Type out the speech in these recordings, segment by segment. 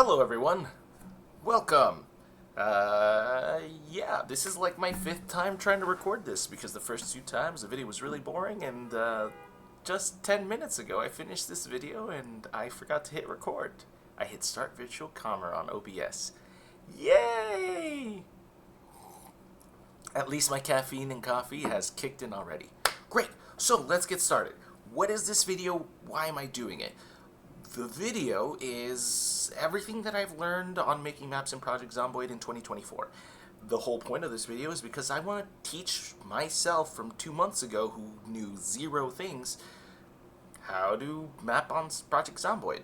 Hello everyone, welcome. Yeah, this is like my 5th time trying to record this because the first 2 times the video was really boring and just 10 minutes ago I finished this video and I forgot to hit record. I hit start virtual camera on OBS. Yay! At least my caffeine and coffee has kicked in already. Great, so let's get started. What is this video? Why am I doing it? The video is everything that I've learned on making maps in Project Zomboid in 2024. The whole point of this video is because I want to teach myself from 2 months ago who knew 0 things how to map on Project Zomboid.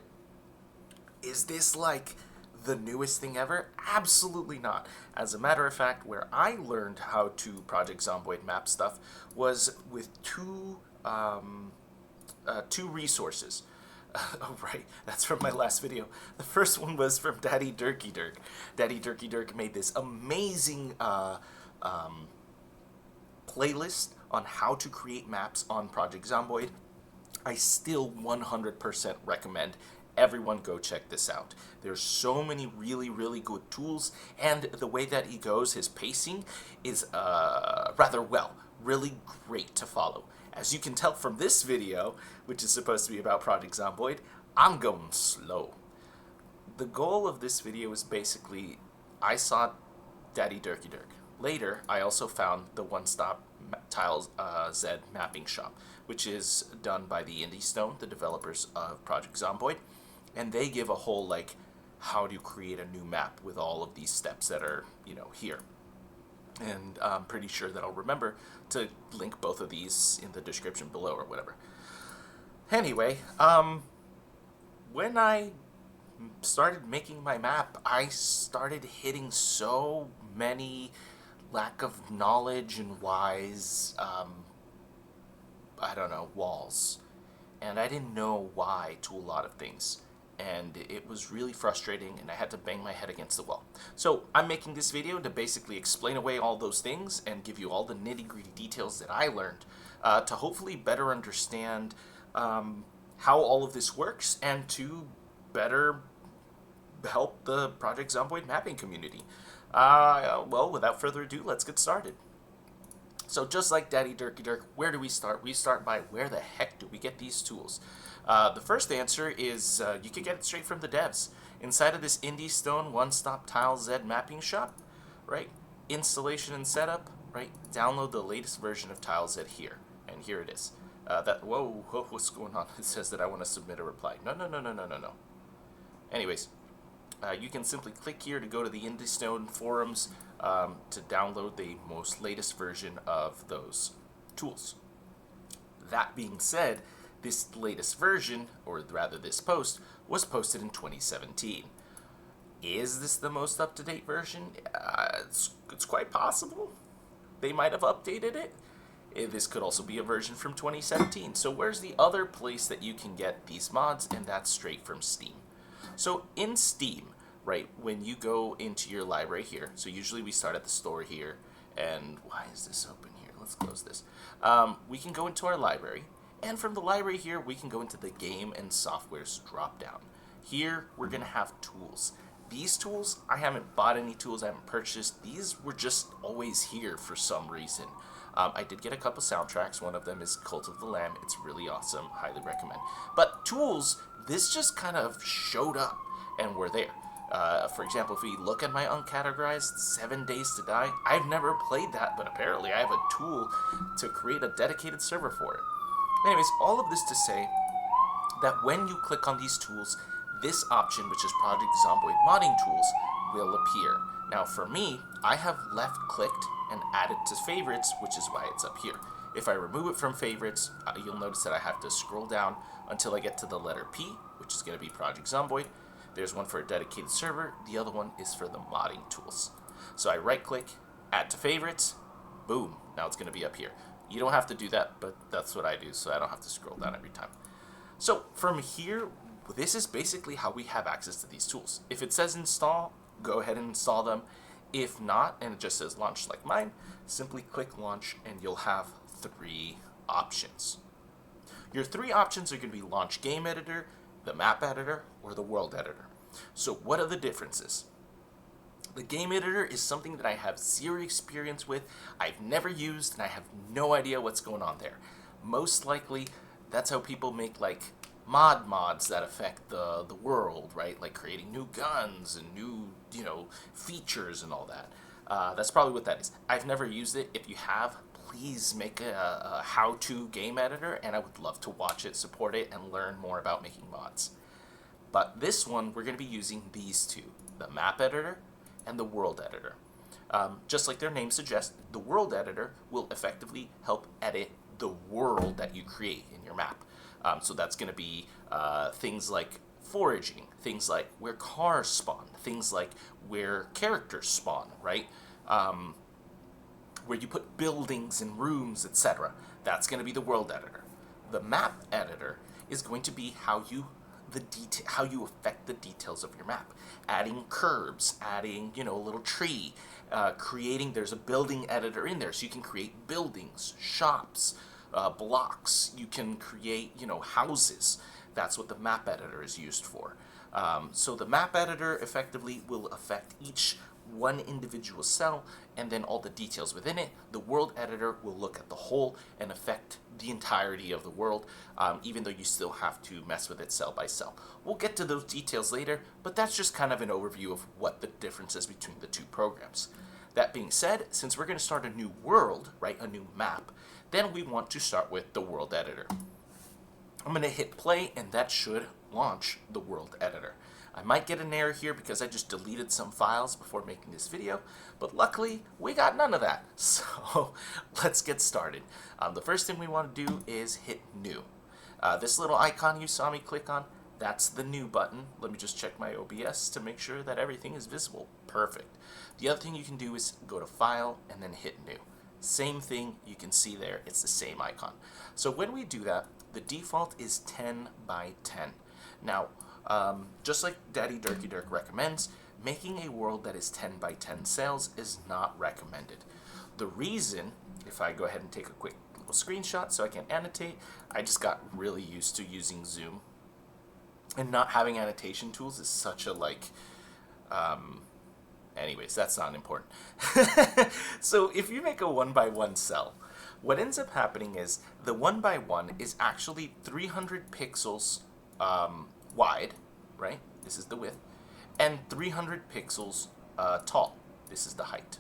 Is this like the newest thing ever? Absolutely not. As a matter of fact, where I learned how to Project Zomboid map stuff was with two resources. Oh, right, that's from my last video. The first one was from Daddy Durky Dirk. Daddy Durky Dirk made this amazing playlist on how to create maps on Project Zomboid. I still 100% recommend everyone go check this out. There's so many really good tools, and the way that he goes, his pacing is really great to follow. As you can tell from this video, which is supposed to be about Project Zomboid, I'm going slow. The goal of this video is basically, I saw Daddy Durky Dirk. Later, I also found the One-Stop Tiles Z mapping shop, which is done by the Indie Stone, the developers of Project Zomboid, and they give a whole, like, how to create a new map with all of these steps that are, here. And I'm pretty sure that I'll remember to link both of these in the description below or whatever. Anyway, when I started making my map, I started hitting so many lack of knowledge and wise, walls. And I didn't know why to a lot of things. And it was really frustrating, and I had to bang my head against the wall. So I'm making this video to basically explain away all those things and give you all the nitty-gritty details that I learned to hopefully better understand how all of this works and to better help the Project Zomboid mapping community. Well, without further ado, let's get started. So just like Daddy Durky Dirk, where do we start? We start by where the heck do we get these tools? The first answer is you can get it straight from the devs. Inside of this Indie Stone One-Stop Tiles Z mapping shop, right? Installation and setup, right? Download the latest version of Tiles Z here. And here it is. Whoa, what's going on? It says that I want to submit a reply. No. Anyways, you can simply click here to go to the Indie Stone forums to download the most latest version of those tools. That being said, this latest version, or rather this post, was posted in 2017. Is this the most up-to-date version? It's quite possible. They might have updated it. This could also be a version from 2017. So where's the other place that you can get these mods? And that's straight from Steam. So in Steam, right, when you go into your library here, so usually we start at the store here, and why is this open here? Let's close this. We can go into our library. And from the library here, we can go into the Game and Softwares drop-down. Here, we're going to have tools. These tools, I haven't bought any tools, I haven't purchased. These were just always here for some reason. I did get a couple soundtracks. One of them is Cult of the Lamb. It's really awesome. Highly recommend. But tools, this just kind of showed up and were there. For example, if we look at my uncategorized 7 Days to Die, I've never played that, but apparently I have a tool to create a dedicated server for it. Anyways, all of this to say that when you click on these tools, this option, which is Project Zomboid Modding Tools, will appear. Now for me, I have left-clicked and added to favorites, which is why it's up here. If I remove it from favorites, you'll notice that I have to scroll down until I get to the letter P, which is going to be Project Zomboid. There's one for a dedicated server, the other one is for the modding tools. So I right-click, add to favorites, boom, now it's going to be up here. You don't have to do that, but that's what I do, so I don't have to scroll down every time. So from here, this is basically how we have access to these tools. If it says install, go ahead and install them. If not, and it just says launch like mine, simply click launch and you'll have 3 options. Your 3 options are going to be launch game editor, the map editor, or the world editor. So what are the differences? The game editor is something that I have zero experience with, I've never used, and I have no idea what's going on there. Most likely, that's how people make like mods that affect the world, right? Like creating new guns and new, features and all that. That's probably what that is. I've never used it. If you have, please make a how-to game editor, and I would love to watch it, support it, and learn more about making mods. But this one, we're going to be using these two, the map editor and the world editor. Just like their name suggests, the world editor will effectively help edit the world that you create in your map. So that's going to be things like foraging, things like where cars spawn, things like where characters spawn, right? Where you put buildings and rooms, etc. That's going to be the world editor. The map editor is going to be how you affect the details of your map. Adding curbs, adding, a little tree, there's a building editor in there, so you can create buildings, shops, blocks. You can create, houses. That's what the map editor is used for. So the map editor effectively will affect each one individual cell and then all the details within it. The world editor will look at the whole and affect the entirety of the world, even though you still have to mess with it cell by cell. We'll get to those details later, but that's just kind of an overview of what the difference is between the two programs. That being said, since we're going to start a new world, right, a new map, then we want to start with the world editor. I'm going to hit play, and that should launch the world editor. I might get an error here because I just deleted some files before making this video, but luckily we got none of that. So let's get started. The first thing we want to do is hit new. This little icon you saw me click on, that's the new button. Let me just check my OBS to make sure that everything is visible. Perfect. The other thing you can do is go to file and then hit new. Same thing, you can see there, it's the same icon. So when we do that, the default is 10 by 10. Now, just like Daddy Durky Dirk recommends, making a world that is 10 by 10 cells is not recommended. The reason, if I go ahead and take a quick little screenshot so I can annotate, I just got really used to using Zoom. And not having annotation tools is such a anyways, that's not important. So if you make a 1 by 1 cell, what ends up happening is the 1 by 1 is actually 300 pixels wide, right? This is the width, and 300 pixels tall. This is the height.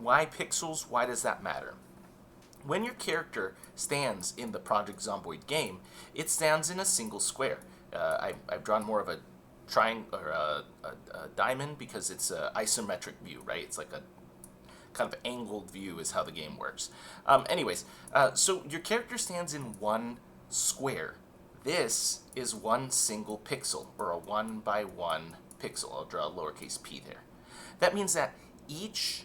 Why pixels? Why does that matter? When your character stands in the Project Zomboid game, it stands in a single square. I've drawn more of a triangle or a diamond because it's an isometric view, right? It's like a kind of angled view is how the game works. So your character stands in one square. This is one single pixel, or a 1 by 1 pixel. I'll draw a lowercase p there. That means that each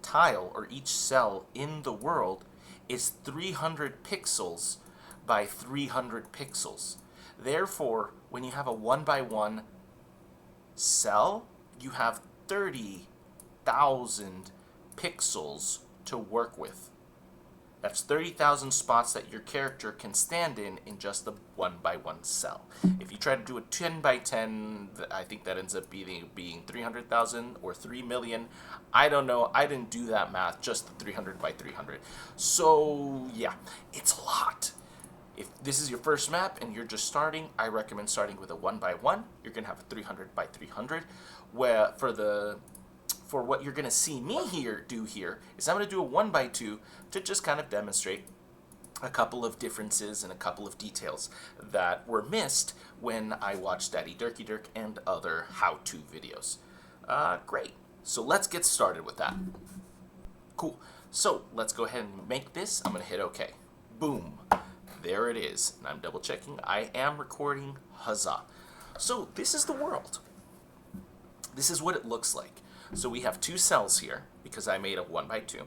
tile or each cell in the world is 300 pixels by 300 pixels. Therefore, when you have a 1 by 1 cell, you have 30,000 pixels to work with. That's 30,000 spots that your character can stand in just the 1 by 1 cell. If you try to do a 10 by 10, I think that ends up being 300,000 or 3 million. I don't know. I didn't do that math, just the 300 by 300. So, yeah, it's a lot. If this is your first map and you're just starting, I recommend starting with a 1 by 1. You're going to have a 300 by 300. Where for what you're going to see me do here is I'm going to do a 1 by 2 to just kind of demonstrate a couple of differences and a couple of details that were missed when I watched Daddy Durky Dirk and other how-to videos. Great. So let's get started with that. Cool. So let's go ahead and make this. I'm going to hit OK. Boom. There it is. And I'm double checking. I am recording. Huzzah. So this is the world. This is what it looks like. So we have two cells here because I made a 1 by 2.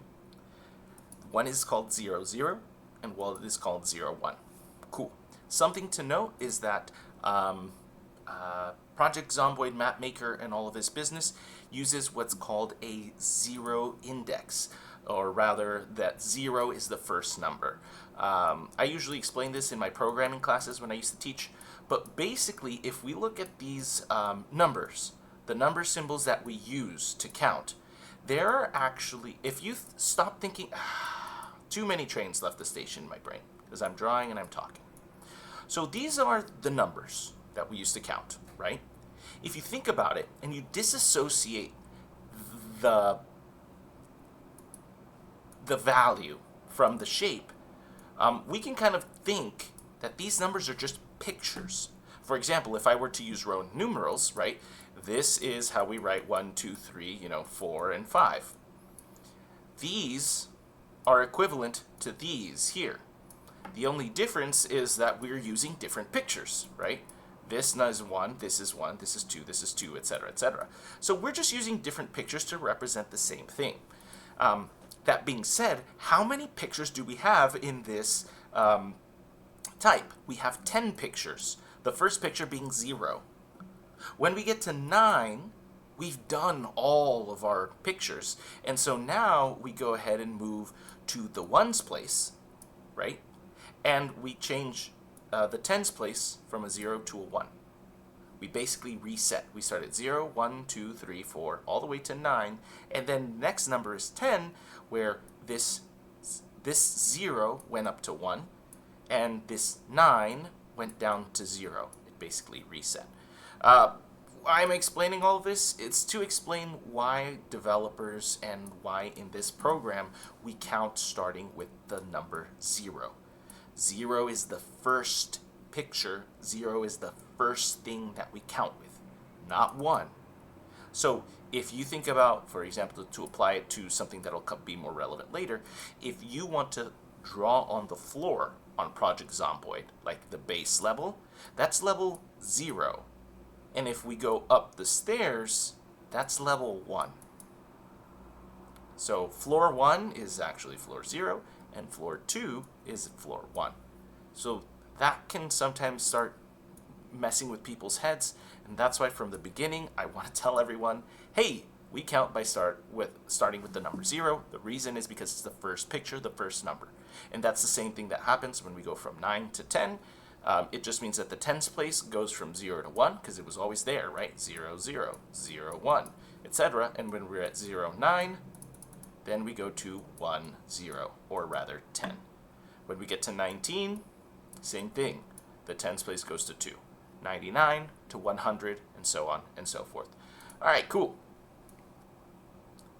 One is called 0, 0, and one is called 0, 1. Cool. Something to note is that Project Zomboid Map Maker and all of this business uses what's called a 0 index, or rather that 0 is the first number. I usually explain this in my programming classes when I used to teach, But basically, if we look at these numbers, the number symbols that we use to count, there are actually, if you stop thinking, too many trains left the station in my brain, because I'm drawing and I'm talking. So these are the numbers that we use to count, right? If you think about it and you disassociate the value from the shape, we can kind of think that these numbers are just pictures. For example, if I were to use Roman numerals, right, this is how we write 1, 2, 3, 4, and 5. These are equivalent to these here. The only difference is that we're using different pictures, right? This is 1, this is 1, this is 2, this is 2, etc., etc. So we're just using different pictures to represent the same thing. That being said, how many pictures do we have in this type? We have 10 pictures. The first picture being 0. When we get to 9, we've done all of our pictures. And so now we go ahead and move to the ones place, right? And we change the tens place from a 0 to a 1. We basically reset. We start at 0, 1, 2, 3, 4, all the way to 9. And then the next number is 10, where this 0 went up to 1, and this 9 went down to 0. It basically reset. Why am I explaining all of this? It's to explain why developers and why in this program we count starting with the number 0. 0 is the first picture. 0 is the first thing that we count with, not 1. So if you think about, for example, to apply it to something that'll be more relevant later, if you want to draw on the floor on Project Zomboid, like the base level, that's level 0. And if we go up the stairs, that's level 1. So floor 1 is actually floor 0, and floor 2 is floor 1. So that can sometimes start messing with people's heads, and that's why from the beginning I want to tell everyone, hey, we count by starting with the number 0. The reason is because it's the first picture, the first number. And that's the same thing that happens when we go from 9 to 10. It just means that the tens place goes from 0 to 1, because it was always there, right? 0, 0, 0, 1, etc. And when we're at 0, 9, then we go to 1, 0, or rather 10. When we get to 19, same thing. The tens place goes to 2. 99 to 100, and so on and so forth. All right, cool.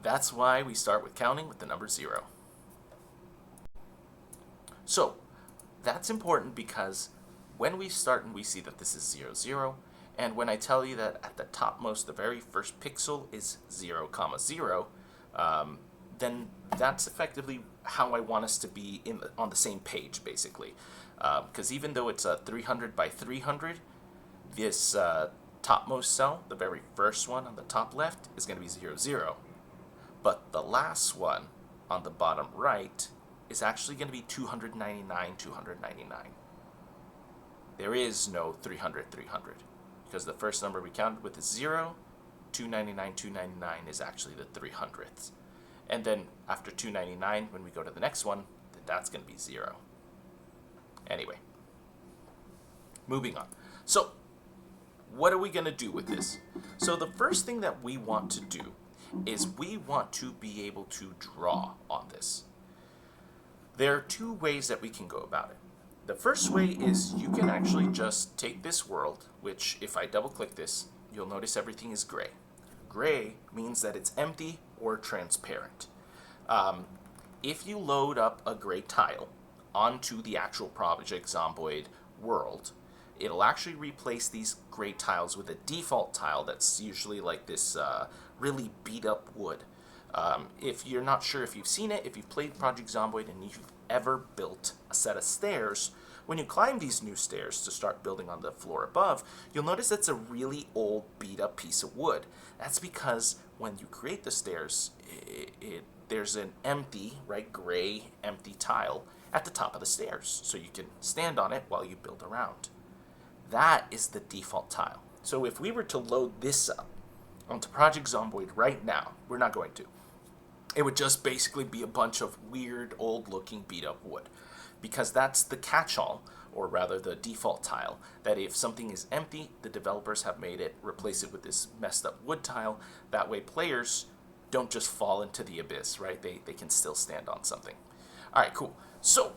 That's why we start with counting with the number 0. So that's important because when we start and we see that this is 0, 0, and when I tell you that at the topmost, the very first pixel is 0, 0, then that's effectively how I want us to be on the same page, basically. Because even though it's a 300 by 300, this topmost cell, the very first one on the top left, is going to be 0, 0. But the last one on the bottom right is actually going to be 299, 299. There is no 300, 300. Because the first number we counted with is 0, 299, 299 is actually the 300th. And then after 299, when we go to the next one, then that's going to be 0. Anyway, moving on. So, what are we going to do with this? So the first thing that we want to do is we want to be able to draw on this. There are two ways that we can go about it. The first way is you can actually just take this world, which if I double click this, you'll notice everything is gray. Gray means that it's empty or transparent. If you load up a gray tile onto the actual Project Zomboid world, it'll actually replace these gray tiles with a default tile that's usually like this really beat up wood. If you're not sure if you've seen it, if you've played Project Zomboid and you've ever built a set of stairs, when you climb these new stairs to start building on the floor above, you'll notice that's a really old beat up piece of wood. That's because when you create the stairs, there's an empty, right, gray empty tile at the top of the stairs, so you can stand on it while you build around. That is the default tile. So if we were to load this up onto Project Zomboid right now, we're not going to. It would just basically be a bunch of weird, old-looking, beat-up wood, because that's the catch-all or rather the default tile, that if something is empty, the developers have made it replace it with this messed up wood tile. That way players don't just fall into the abyss, right? They can still stand on something. All right, cool. So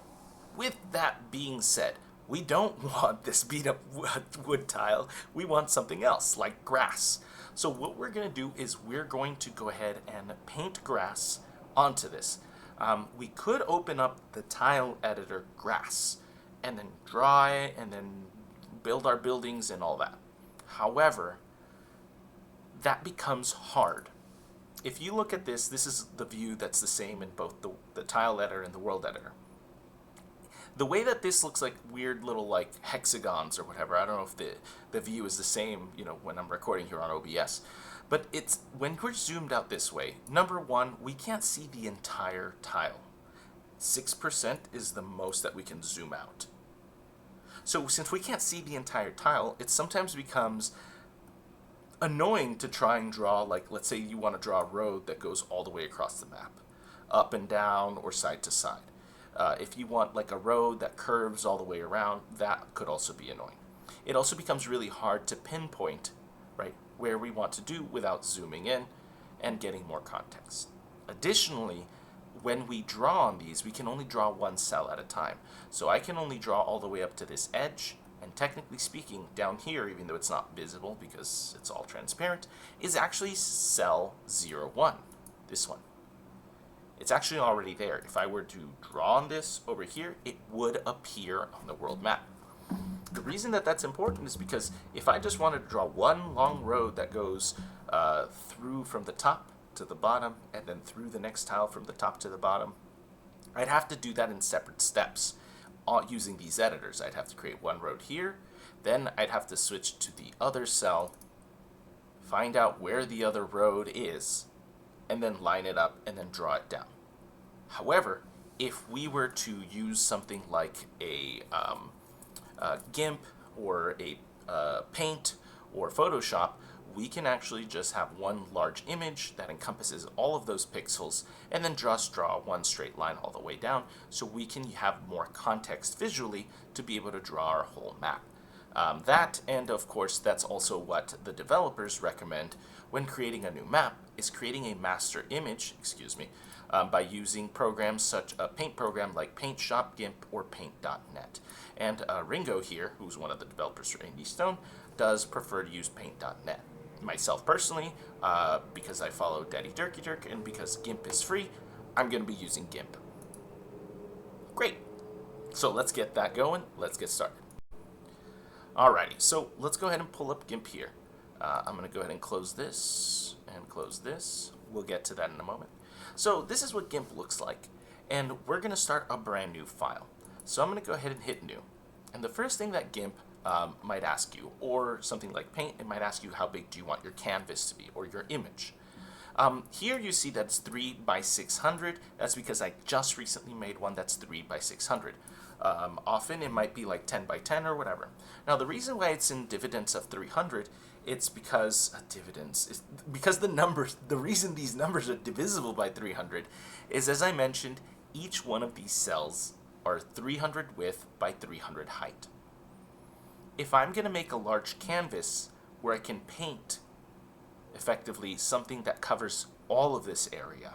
with that being said, we don't want this beat up wood tile. We want something else, like grass. So what we're going to do is we're going to go ahead and paint grass onto this. We could open up the tile editor grass and then draw it and then build our buildings and all that. However, that becomes hard. If you look at this, this is the view that's the same in both the tile editor and the world editor. The way that this looks like weird little like hexagons or whatever, I don't know if the view is the same, you know, when I'm recording here on OBS, but it's when we're zoomed out this way, number one, we can't see the entire tile. 6% is the most that we can zoom out. So since we can't see the entire tile, it sometimes becomes annoying to try and draw, like, let's say you want to draw a road that goes all the way across the map, up and down or side to side. If you want like a road that curves all the way around, that could also be annoying. It also becomes really hard to pinpoint, right, where we want to do without zooming in and getting more context. Additionally, when we draw on these, we can only draw one cell at a time. So I can only draw all the way up to this edge, and technically speaking, down here, even though it's not visible because it's all transparent, is actually cell 01, this one. It's actually already there. If I were to draw on this over here, it would appear on the world map. The reason that that's important is because if I just wanted to draw one long road that goes through from the top to the bottom and then through the next tile from the top to the bottom, I'd have to do that in separate steps using these editors. I'd have to create one road here, then I'd have to switch to the other cell, find out where the other road is, and then line it up and then draw it down. However, if we were to use something like a GIMP or a Paint or Photoshop, we can actually just have one large image that encompasses all of those pixels and then just draw one straight line all the way down, so we can have more context visually to be able to draw our whole map. That, and of course, that's also what the developers recommend when creating a new map, is creating a master image, by using programs such a paint program like Paint Shop, GIMP, or Paint.net. And Ringo here, who's one of the developers for Indie Stone, does prefer to use Paint.net. Myself personally, because I follow Daddy Durky Dirk and because GIMP is free, I'm going to be using GIMP. Great. So let's get that going. Let's get started. Alrighty, so let's go ahead and pull up GIMP here. I'm going to go ahead and close this and close this. We'll get to that in a moment. So this is what GIMP looks like, and we're going to start a brand new file. So I'm going to go ahead and hit new. And the first thing that GIMP might ask you, or something like Paint, it might ask you how big do you want your canvas to be, or your image. Here you see that's 3 by 600. That's because I just recently made one that's 3 by 600. Often it might be like 10 by 10 or whatever. Now the reason why it's in dividends of 300, it's because the reason these numbers are divisible by 300 is, as I mentioned, each one of these cells are 300 width by 300 height. If I'm going to make a large canvas where I can paint effectively something that covers all of this area,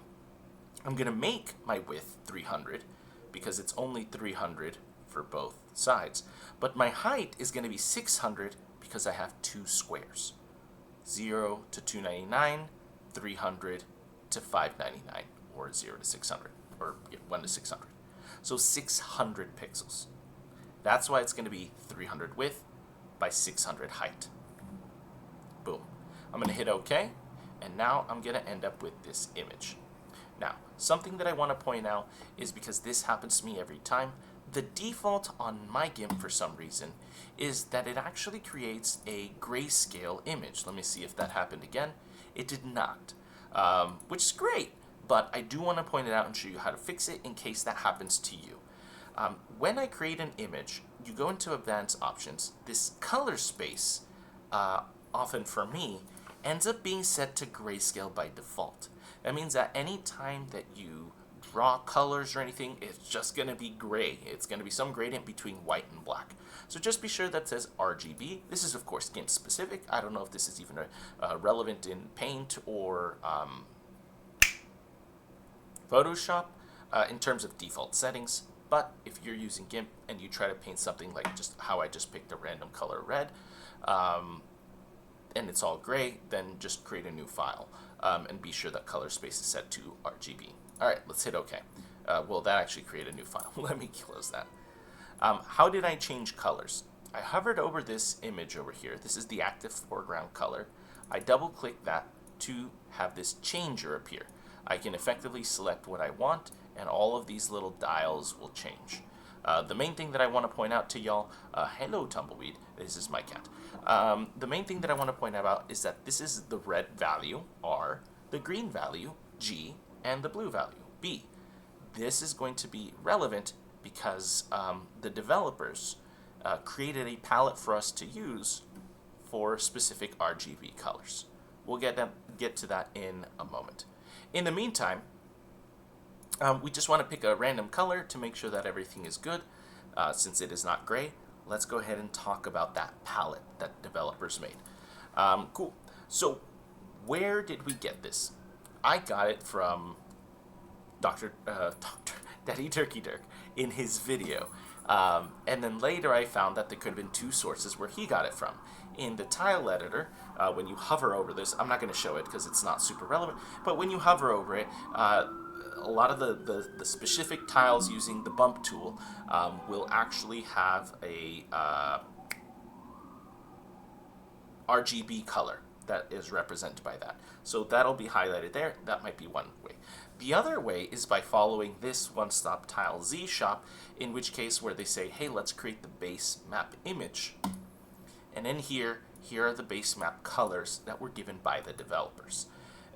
I'm going to make my width 300 because it's only 300 for both sides. But my height is going to be 600 because I have two squares. 0 to 299, 300 to 599, or 0 to 600, or 1 to 600. So 600 pixels. That's why it's going to be 300 width by 600 height. Boom. I'm going to hit OK, and now I'm going to end up with this image. Now, something that I want to point out is, because this happens to me every time, the default on my GIMP for some reason is that it actually creates a grayscale image. Let me see if that happened again. It did not, which is great, but I do want to point it out and show you how to fix it in case that happens to you. When I create an image, you go into Advanced Options. This color space, often for me, ends up being set to grayscale by default. That means that any time that you draw colors or anything. It's just going to be gray. It's going to be some gradient between white and black. So just be sure that says RGB. This is, of course, GIMP specific. I don't know if this is even relevant in Paint or Photoshop in terms of default settings. But if you're using GIMP and you try to paint something like just how I just picked a random color red, and it's all gray, then just create a new file and be sure that color space is set to RGB. All right, let's hit OK. Well, that actually created a new file. Let me close that. How did I change colors? I hovered over this image over here. This is the active foreground color. I double-click that to have this changer appear. I can effectively select what I want, and all of these little dials will change. The main thing that I want to point out to y'all, hello Tumbleweed, this is my cat. The main thing that I want to point out is that this is the red value, R, the green value, G, and the blue value, B. This is going to be relevant because the developers created a palette for us to use for specific RGB colors. We'll get to that in a moment. In the meantime, we just want to pick a random color to make sure that everything is good. Since it is not gray, let's go ahead and talk about that palette that developers made. Cool. So where did we get this? I got it from Daddy Turkey Dirk in his video. And then later I found that there could have been two sources where he got it from. In the tile editor, when you hover over this, I'm not going to show it because it's not super relevant, but when you hover over it, a lot of the specific tiles using the bump tool will actually have a RGB color that is represented by that. So that'll be highlighted there. That might be one way. The other way is by following this one-stop tile Z shop, in which case where they say, hey, let's create the base map image. And in here are the base map colors that were given by the developers.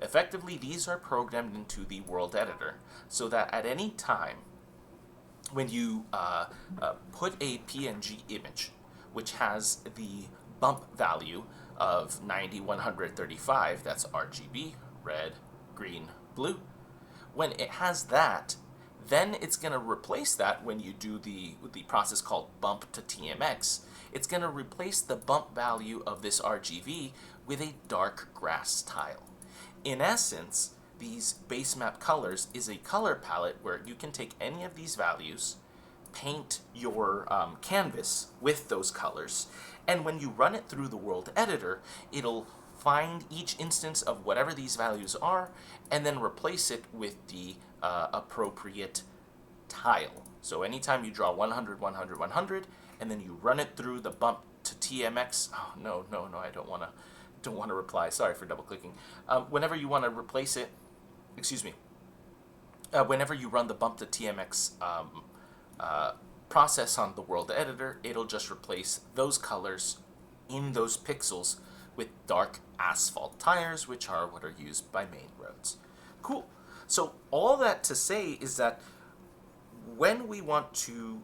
Effectively, these are programmed into the world editor so that at any time when you put a PNG image which has the bump value of 90, 135, that's RGB, red, green, blue, when it has that, then it's going to replace that when you do the process called bump to TMX. It's going to replace the bump value of this RGB with a dark grass tile. In essence, these base map colors is a color palette where you can take any of these values, paint your canvas with those colors, and when you run it through the world editor, it'll find each instance of whatever these values are and then replace it with the appropriate tile. So anytime you draw 100, 100, 100, and then you run it through the bump to TMX, oh, no, I don't want to reply. Sorry for double clicking. Whenever you want to replace it, whenever you run the bump to TMX process on the world editor, it'll just replace those colors in those pixels with dark asphalt tires, which are what are used by main roads. Cool. So all that to say is that when we want to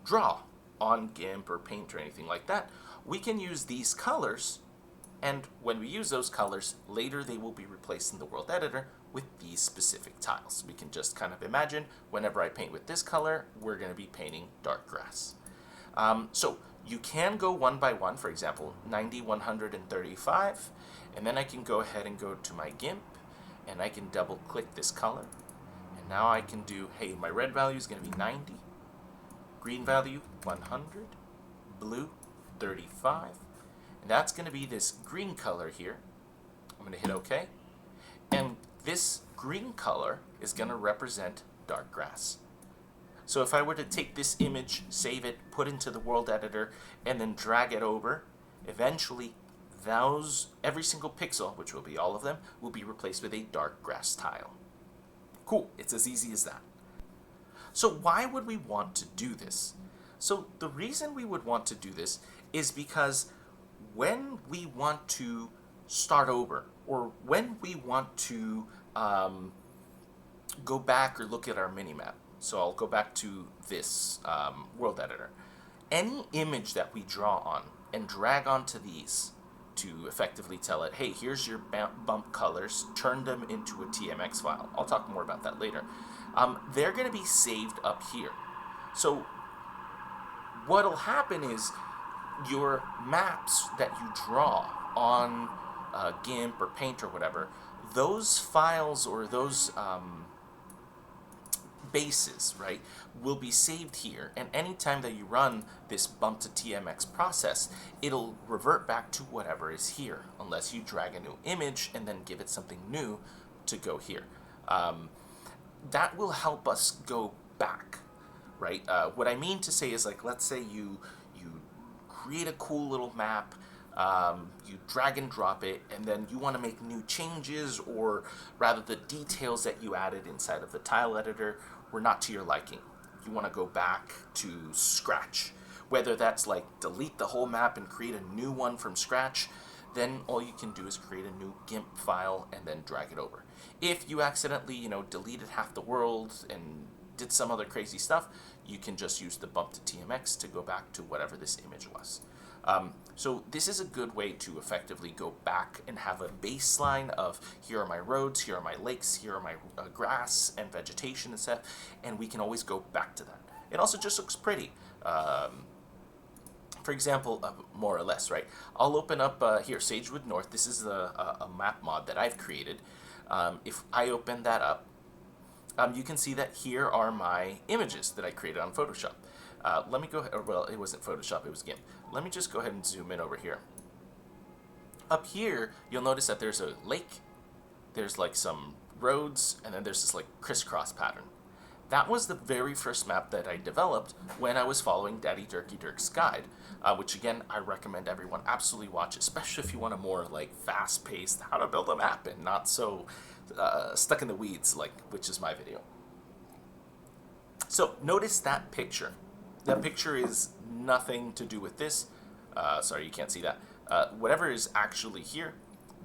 draw on GIMP or Paint or anything like that, we can use these colors, and when we use those colors, later they will be replaced in the world editor with these specific tiles. We can just kind of imagine whenever I paint with this color, we're going to be painting dark grass. So you can go one by one, for example, 90, 135, and then I can go ahead and go to my GIMP, and I can double click this color, and now I can do, hey, my red value is going to be 90, green value 100, blue 35, and that's going to be this green color here. I'm going to hit OK, and this green color is going to represent dark grass. So if I were to take this image, save it, put into the world editor, and then drag it over, eventually every single pixel, which will be all of them, will be replaced with a dark grass tile. Cool, it's as easy as that. So why would we want to do this? So the reason we would want to do this is because when we want to start over, or when we want to go back or look at our minimap, so I'll go back to this world editor. Any image that we draw on and drag onto these to effectively tell it, hey, here's your bump colors, turn them into a TMX file. I'll talk more about that later. they're going to be saved up here. So what'll happen is your maps that you draw on GIMP or Paint or whatever, those files or those bases, right, will be saved here, and anytime that you run this bump to TMX process, it'll revert back to whatever is here, unless you drag a new image and then give it something new to go here. That will help us go back, right? What I mean to say is, like, let's say you create a cool little map, you drag and drop it, and then you want to make new changes, or rather the details that you added inside of the tile editor were not to your liking. You want to go back to scratch. Whether that's like delete the whole map and create a new one from scratch, then all you can do is create a new GIMP file and then drag it over. If you accidentally, deleted half the world and did some other crazy stuff, you can just use the bump to TMX to go back to whatever this image was. So this is a good way to effectively go back and have a baseline of, here are my roads, here are my lakes, here are my grass and vegetation and stuff, and we can always go back to that. It also just looks pretty. For example, more or less, right? I'll open up here, Sagewood North. This is a map mod that I've created. If I open that up, you can see that here are my images that I created on Photoshop. Let me go ahead, well, it wasn't Photoshop, it was GIMP. Let me just go ahead and zoom in over here. Up here, you'll notice that there's a lake, there's like some roads, and then there's this like crisscross pattern. That was the very first map that I developed when I was following Daddy Dirky Dirk's guide, which again, I recommend everyone absolutely watch, especially if you want a more like fast-paced how to build a map and not so stuck in the weeds, like, which is my video. So notice that picture. That picture is nothing to do with this. Sorry, you can't see that. Whatever is actually here,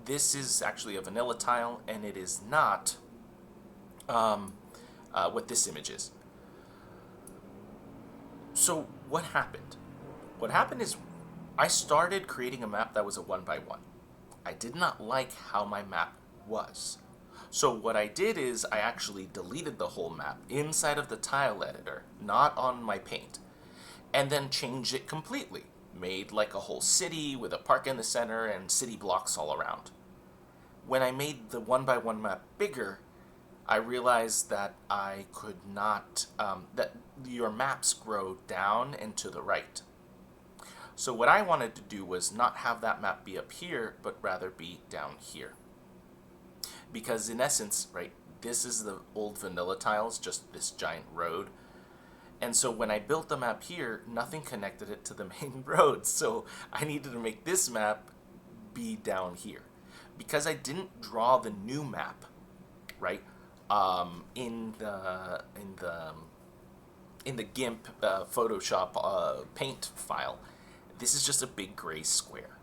this is actually a vanilla tile, and it is not what this image is. So what happened? What happened is I started creating a map that was a 1x1. I did not like how my map was. So what I did is I actually deleted the whole map inside of the tile editor, not on my paint, and then changed it completely. Made like a whole city with a park in the center and city blocks all around. When I made the 1x1 map bigger, I realized that I could not, that your maps grow down and to the right. So what I wanted to do was not have that map be up here, but rather be down here. Because in essence, right, this is the old vanilla tiles, just this giant road. And so when I built the map here, nothing connected it to the main road. So I needed to make this map be down here. Because I didn't draw the new map, right, in the GIMP Photoshop paint file, this is just a big gray square.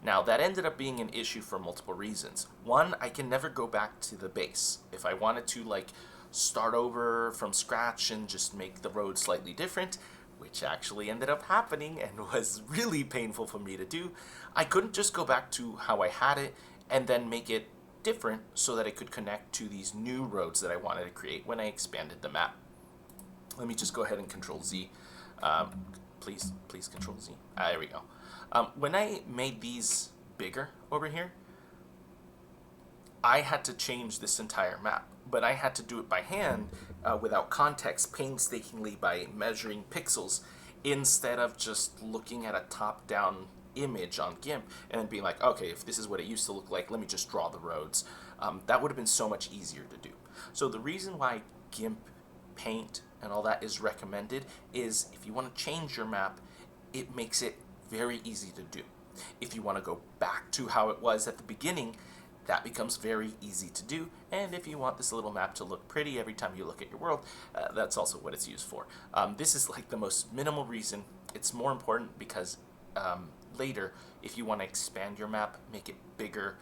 Now, that ended up being an issue for multiple reasons. One, I can never go back to the base. If I wanted to, like, start over from scratch and just make the road slightly different, which actually ended up happening and was really painful for me to do, I couldn't just go back to how I had it and then make it different so that it could connect to these new roads that I wanted to create when I expanded the map. Let me just go ahead and Control Z. Please Control Z. There we go. When I made these bigger over here, I had to change this entire map, but I had to do it by hand without context, painstakingly by measuring pixels, instead of just looking at a top-down image on GIMP and then being like, okay, if this is what it used to look like, let me just draw the roads. That would have been so much easier to do. So the reason why GIMP, Paint, and all that is recommended is if you want to change your map, it makes it very easy to do. If you want to go back to how it was at the beginning, that becomes very easy to do. And if you want this little map to look pretty every time you look at your world, that's also what it's used for. This is like the most minimal reason. It's more important because later, if you want to expand your map, make it bigger,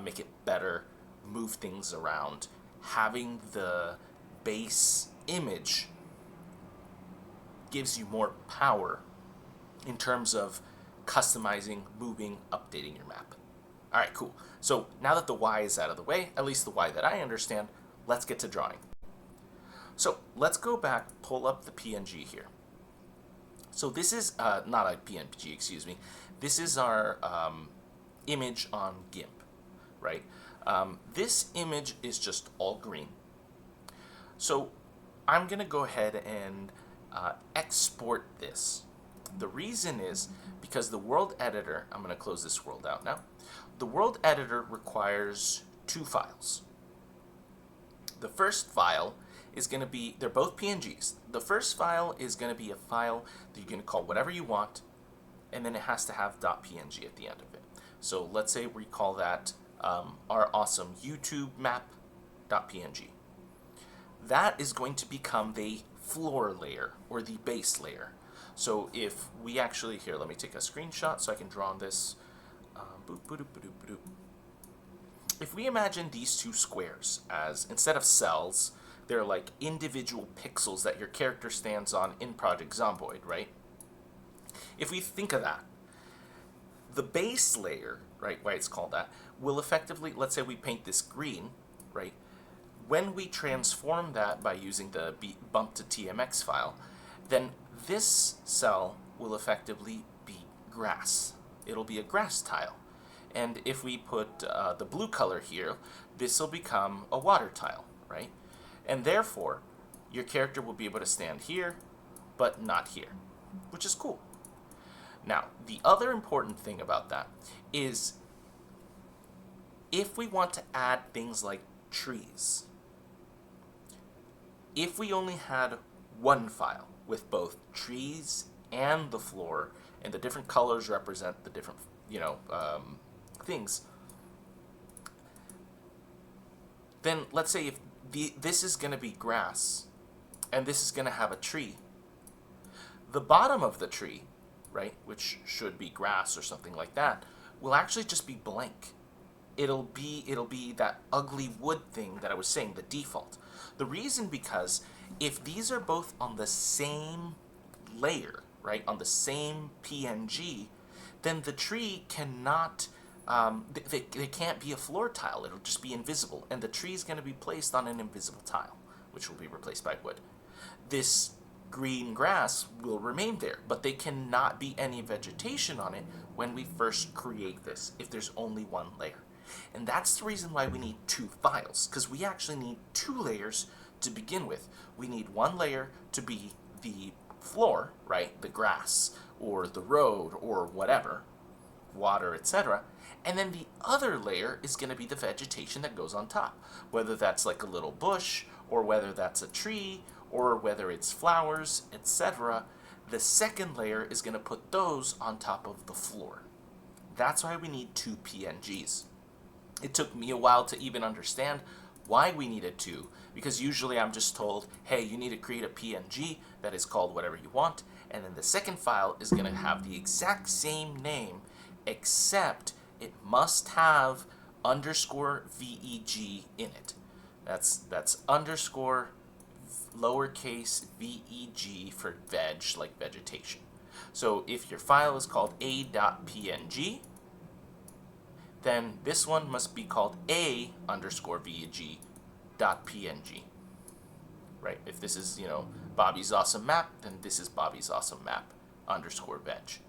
make it better, move things around, having the base image gives you more power in terms of customizing, moving, updating your map. All right, cool. So now that the why is out of the way, at least the why that I understand, let's get to drawing. So let's go back, pull up the PNG here. So this is not a PNG, excuse me. This is our image on GIMP, right? This image is just all green. So I'm going to go ahead and export this. The reason is because the world editor, I'm going to close this world out now. The world editor requires two files. The first file is going to be, they're both PNGs. The first file is going to be a file that you're going to call whatever you want, and then it has to have .png at the end of it. So let's say we call that our awesome YouTube map.png. That is going to become the floor layer or the base layer. So if we actually, here, let me take a screenshot so I can draw on this. If we imagine these two squares as, instead of cells, they're like individual pixels that your character stands on in Project Zomboid, right? If we think of that, the base layer, right, why it's called that, will effectively, let's say we paint this green, right? When we transform that by using the bump to TMX file, then this cell will effectively be grass. It'll be a grass tile. And if we put the blue color here, this will become a water tile, right? And therefore, your character will be able to stand here, but not here, which is cool. Now, the other important thing about that is if we want to add things like trees, if we only had one file with both trees and the floor, and the different colors represent the different, things, then let's say if this is going to be grass and this is going to have a tree, the bottom of the tree, right, which should be grass or something like that, will actually just be blank. It'll be that ugly wood thing that I was saying, the default. The reason because if these are both on the same layer, right, on the same PNG, then the tree cannot, they can't be a floor tile. It'll just be invisible, and the tree is going to be placed on an invisible tile, which will be replaced by wood. This green grass will remain there, but there cannot be any vegetation on it when we first create this, if there's only one layer. And that's the reason why we need two files, because we actually need two layers to begin with. We need one layer to be the floor, right, the grass, or the road, or whatever, water, etc. And then the other layer is going to be the vegetation that goes on top, whether that's like a little bush, or whether that's a tree, or whether it's flowers, etc. The second layer is going to put those on top of the floor. That's why we need two PNGs. It took me a while to even understand why we needed two, because usually I'm just told, hey, you need to create a PNG that is called whatever you want, and then the second file is going to have the exact same name, except it must have underscore VEG in it. That's underscore lowercase VEG for veg, like vegetation. So if your file is called a.png, then this one must be called a underscore VEG dot PNG. Right? If this is, Bobby's awesome map, then this is Bobby's awesome map underscore veg.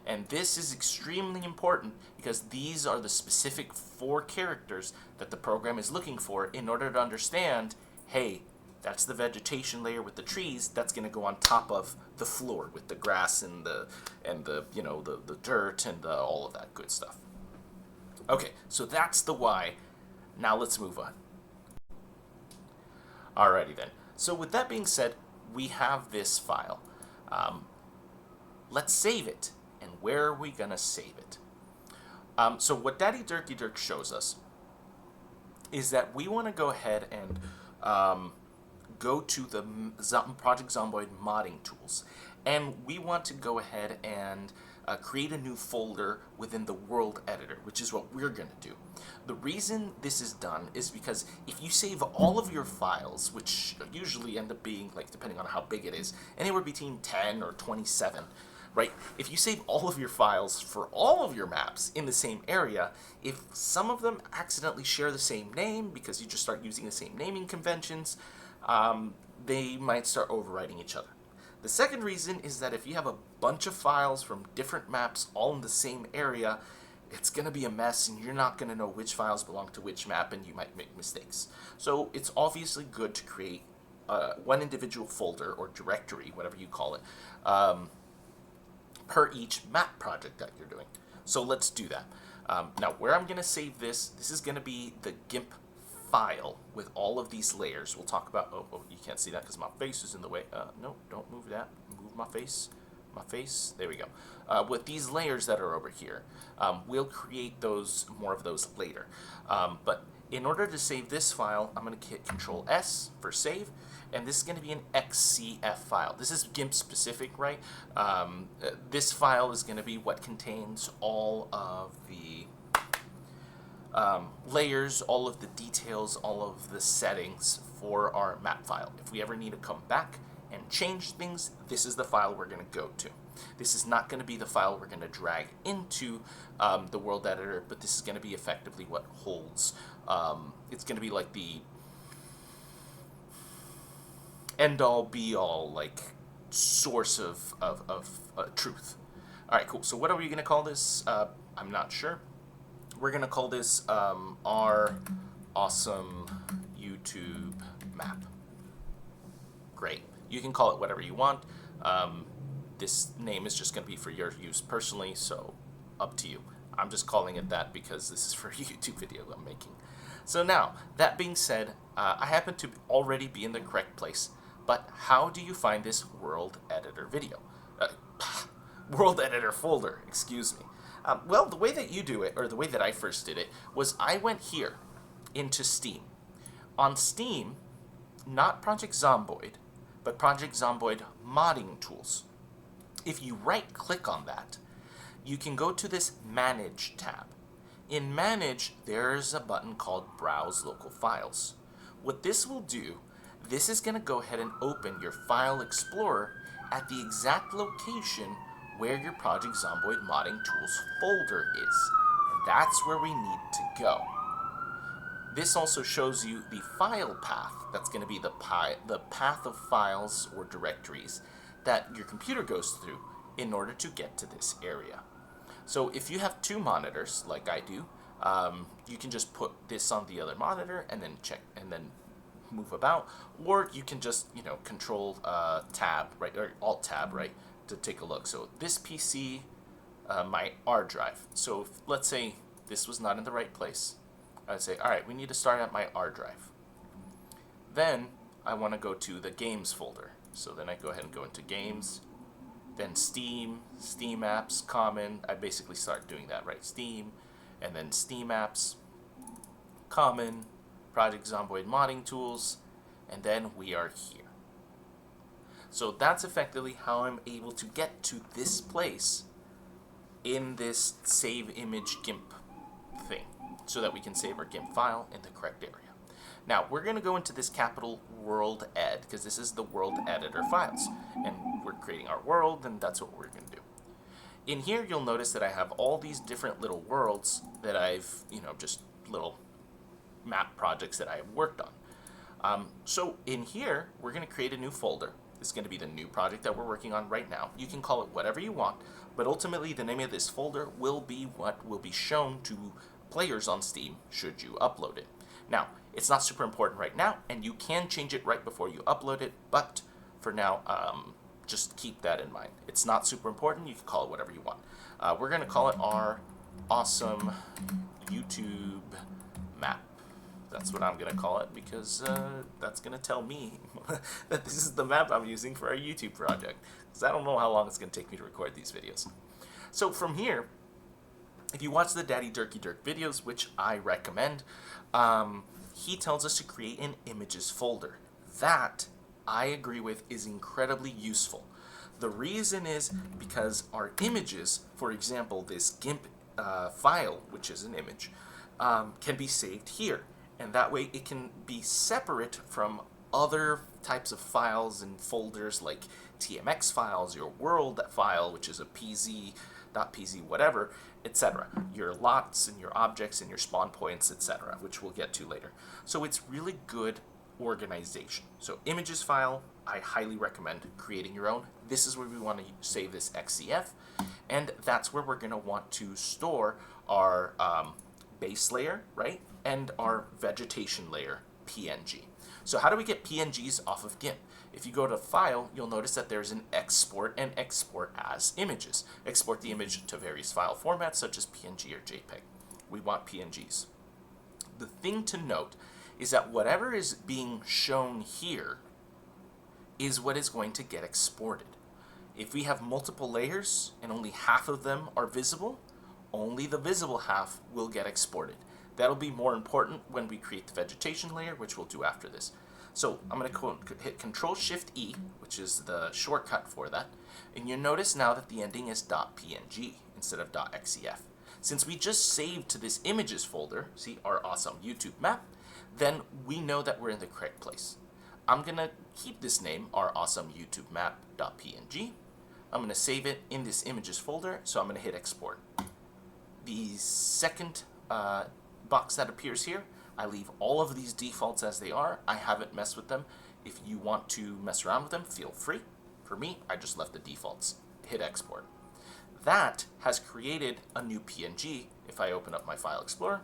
And this is extremely important because these are the specific 4 characters that the program is looking for in order to understand, hey, that's the vegetation layer with the trees that's going to go on top of the floor with the grass and the dirt and all of that good stuff. Okay, so that's the why. Now let's move on. Alrighty then. So with that being said, we have this file. Let's save it. And where are we going to save it? So what Daddy Dirty Dirk shows us is that we want to go ahead and go to the Project Zomboid modding tools. And we want to go ahead and create a new folder within the world editor, which is what we're going to do. The reason this is done is because if you save all of your files, which usually end up being, like, depending on how big it is, anywhere between 10 or 27, right? If you save all of your files for all of your maps in the same area, if some of them accidentally share the same name because you just start using the same naming conventions, they might start overwriting each other. The second reason is that if you have a bunch of files from different maps all in the same area, it's going to be a mess and you're not going to know which files belong to which map and you might make mistakes. So it's obviously good to create one individual folder or directory, whatever you call it, per each map project that you're doing. So let's do that. Now, where I'm going to save this is going to be the GIMP file with all of these layers. We'll talk about, oh you can't see that because my face is in the way. No, don't move that. Move my face. There we go. With these layers that are over here, we'll create more of those later. But in order to save this file, I'm going to hit Control S for save, and this is going to be an XCF file. This is GIMP specific, right? This file is going to be what contains all of the layers, all of the details, all of the settings for our map file. If we ever need to come back and change things, this is the file we're going to go to. This is not going to be the file we're going to drag into the world editor, but this is going to be effectively what holds. It's going to be like the end-all, be-all, like source of truth. All right, cool. So what are we going to call this? I'm not sure. We're going to call this our awesome YouTube map. Great. You can call it whatever you want. This name is just going to be for your use personally, so up to you. I'm just calling it that because this is for a YouTube video I'm making. So now, that being said, I happen to already be in the correct place, but how do you find this world editor video? World editor folder, excuse me. Well, the way that you do it, or the way that I first did it, was I went here into Steam. On Steam, not Project Zomboid, but Project Zomboid modding tools. If you right-click on that, you can go to this Manage tab. In Manage, there's a button called Browse Local Files. What this will do, this is going to go ahead and open your File Explorer at the exact location where your Project Zomboid modding tools folder is. And that's where we need to go. This also shows you the file path. That's going to be the path of files or directories that your computer goes through in order to get to this area. So if you have two monitors, like I do, you can just put this on the other monitor and then check and then move about, or you can just, Control Tab, right, or Alt Tab, right, to take a look. So this PC, my R drive. So if, let's say this was not in the right place, I'd say, all right, we need to start at my R drive. Then I want to go to the games folder. So then I go ahead and go into games, then Steam, Steam apps, common. I basically start doing that, right? Steam, and then Steam apps, common, Project Zomboid modding tools, and then we are here. So that's effectively how I'm able to get to this place in this save image GIMP thing, so that we can save our GIMP file in the correct area. Now, we're going to go into this capital world ed, because this is the world editor files, and we're creating our world, and that's what we're going to do. In here, you'll notice that I have all these different little worlds that I've, just little map projects that I have worked on. So in here, we're going to create a new folder. This is going to be the new project that we're working on right now. You can call it whatever you want, but ultimately the name of this folder will be what will be shown to players on Steam should you upload it. Now, it's not super important right now, and you can change it right before you upload it, but for now, just keep that in mind. It's not super important. You can call it whatever you want. We're going to call it our awesome YouTube map. That's what I'm going to call it, because that's going to tell me that this is the map I'm using for our YouTube project, because I don't know how long it's going to take me to record these videos. So from here, if you watch the Daddy Durky Dirk videos, which I recommend, he tells us to create an images folder. That, I agree with, is incredibly useful. The reason is because our images, for example, this GIMP file, which is an image, can be saved here. And that way it can be separate from other types of files and folders like TMX files, your world file, which is a PZ, .pz, whatever, etc. Your lots and your objects and your spawn points, etc., which we'll get to later. So it's really good organization. So images file, I highly recommend creating your own. This is where we want to save this XCF, and that's where we're going to want to store our base layer, right, and our vegetation layer, PNG. So how do we get PNGs off of GIMP? If you go to File, you'll notice that there's an Export and Export as Images. Export the image to various file formats such as PNG or JPEG. We want PNGs. The thing to note is that whatever is being shown here is what is going to get exported. If we have multiple layers and only half of them are visible, only the visible half will get exported. That'll be more important when we create the vegetation layer, which we'll do after this. So I'm going to hit Control-Shift-E, which is the shortcut for that, and you'll notice now that the ending is .png instead of .xcf. Since we just saved to this images folder, see our awesome YouTube map, then we know that we're in the correct place. I'm going to keep this name, our awesome YouTube map.png. I'm going to save it in this images folder, so I'm going to hit export. The second box that appears here, I leave all of these defaults as they are. I haven't messed with them. If you want to mess around with them, feel free. For me, I just left the defaults. Hit export. That has created a new PNG if I open up my File Explorer.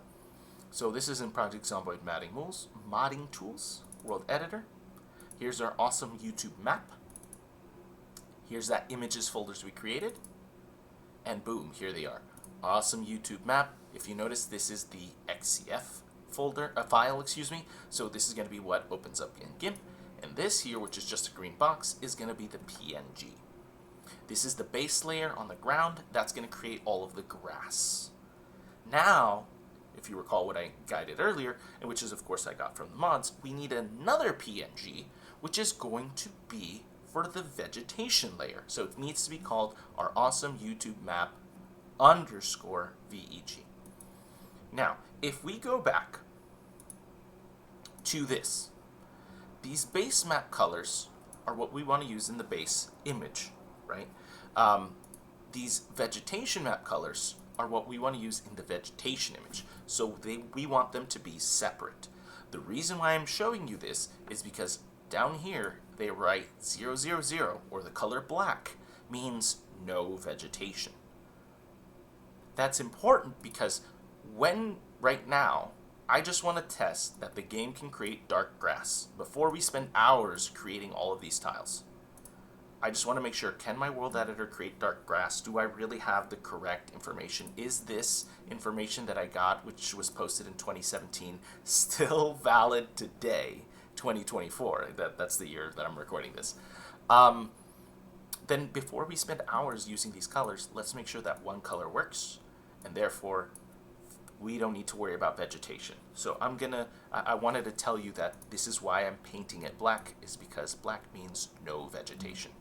So this is in Project Zomboid Modding Tools, World Editor. Here's our awesome YouTube map. Here's that images folders we created. And boom, here they are. Awesome YouTube map. If you notice, this is the XCF file, so this is going to be what opens up in GIMP, and this here, which is just a green box, is going to be the PNG. This is the base layer on the ground. That's going to create all of the grass. Now, if you recall what I guided earlier, and which is of course I got from the mods, we need another PNG, which is going to be for the vegetation layer. So it needs to be called our awesome YouTube map _VEG. Now, if we go back to this, these base map colors are what we want to use in the base image, right? These vegetation map colors are what we want to use in the vegetation image. So we want them to be separate. The reason why I'm showing you this is because down here they write 000, or the color black means no vegetation. That's important because right now, I just want to test that the game can create dark grass before we spend hours creating all of these tiles. I just want to make sure, can my world editor create dark grass? Do I really have the correct information? Is this information that I got, which was posted in 2017, still valid today, 2024? That's the year that I'm recording this. Then before we spend hours using these colors, let's make sure that one color works, and therefore we don't need to worry about vegetation. So I wanted to tell you that this is why I'm painting it black, is because black means no vegetation.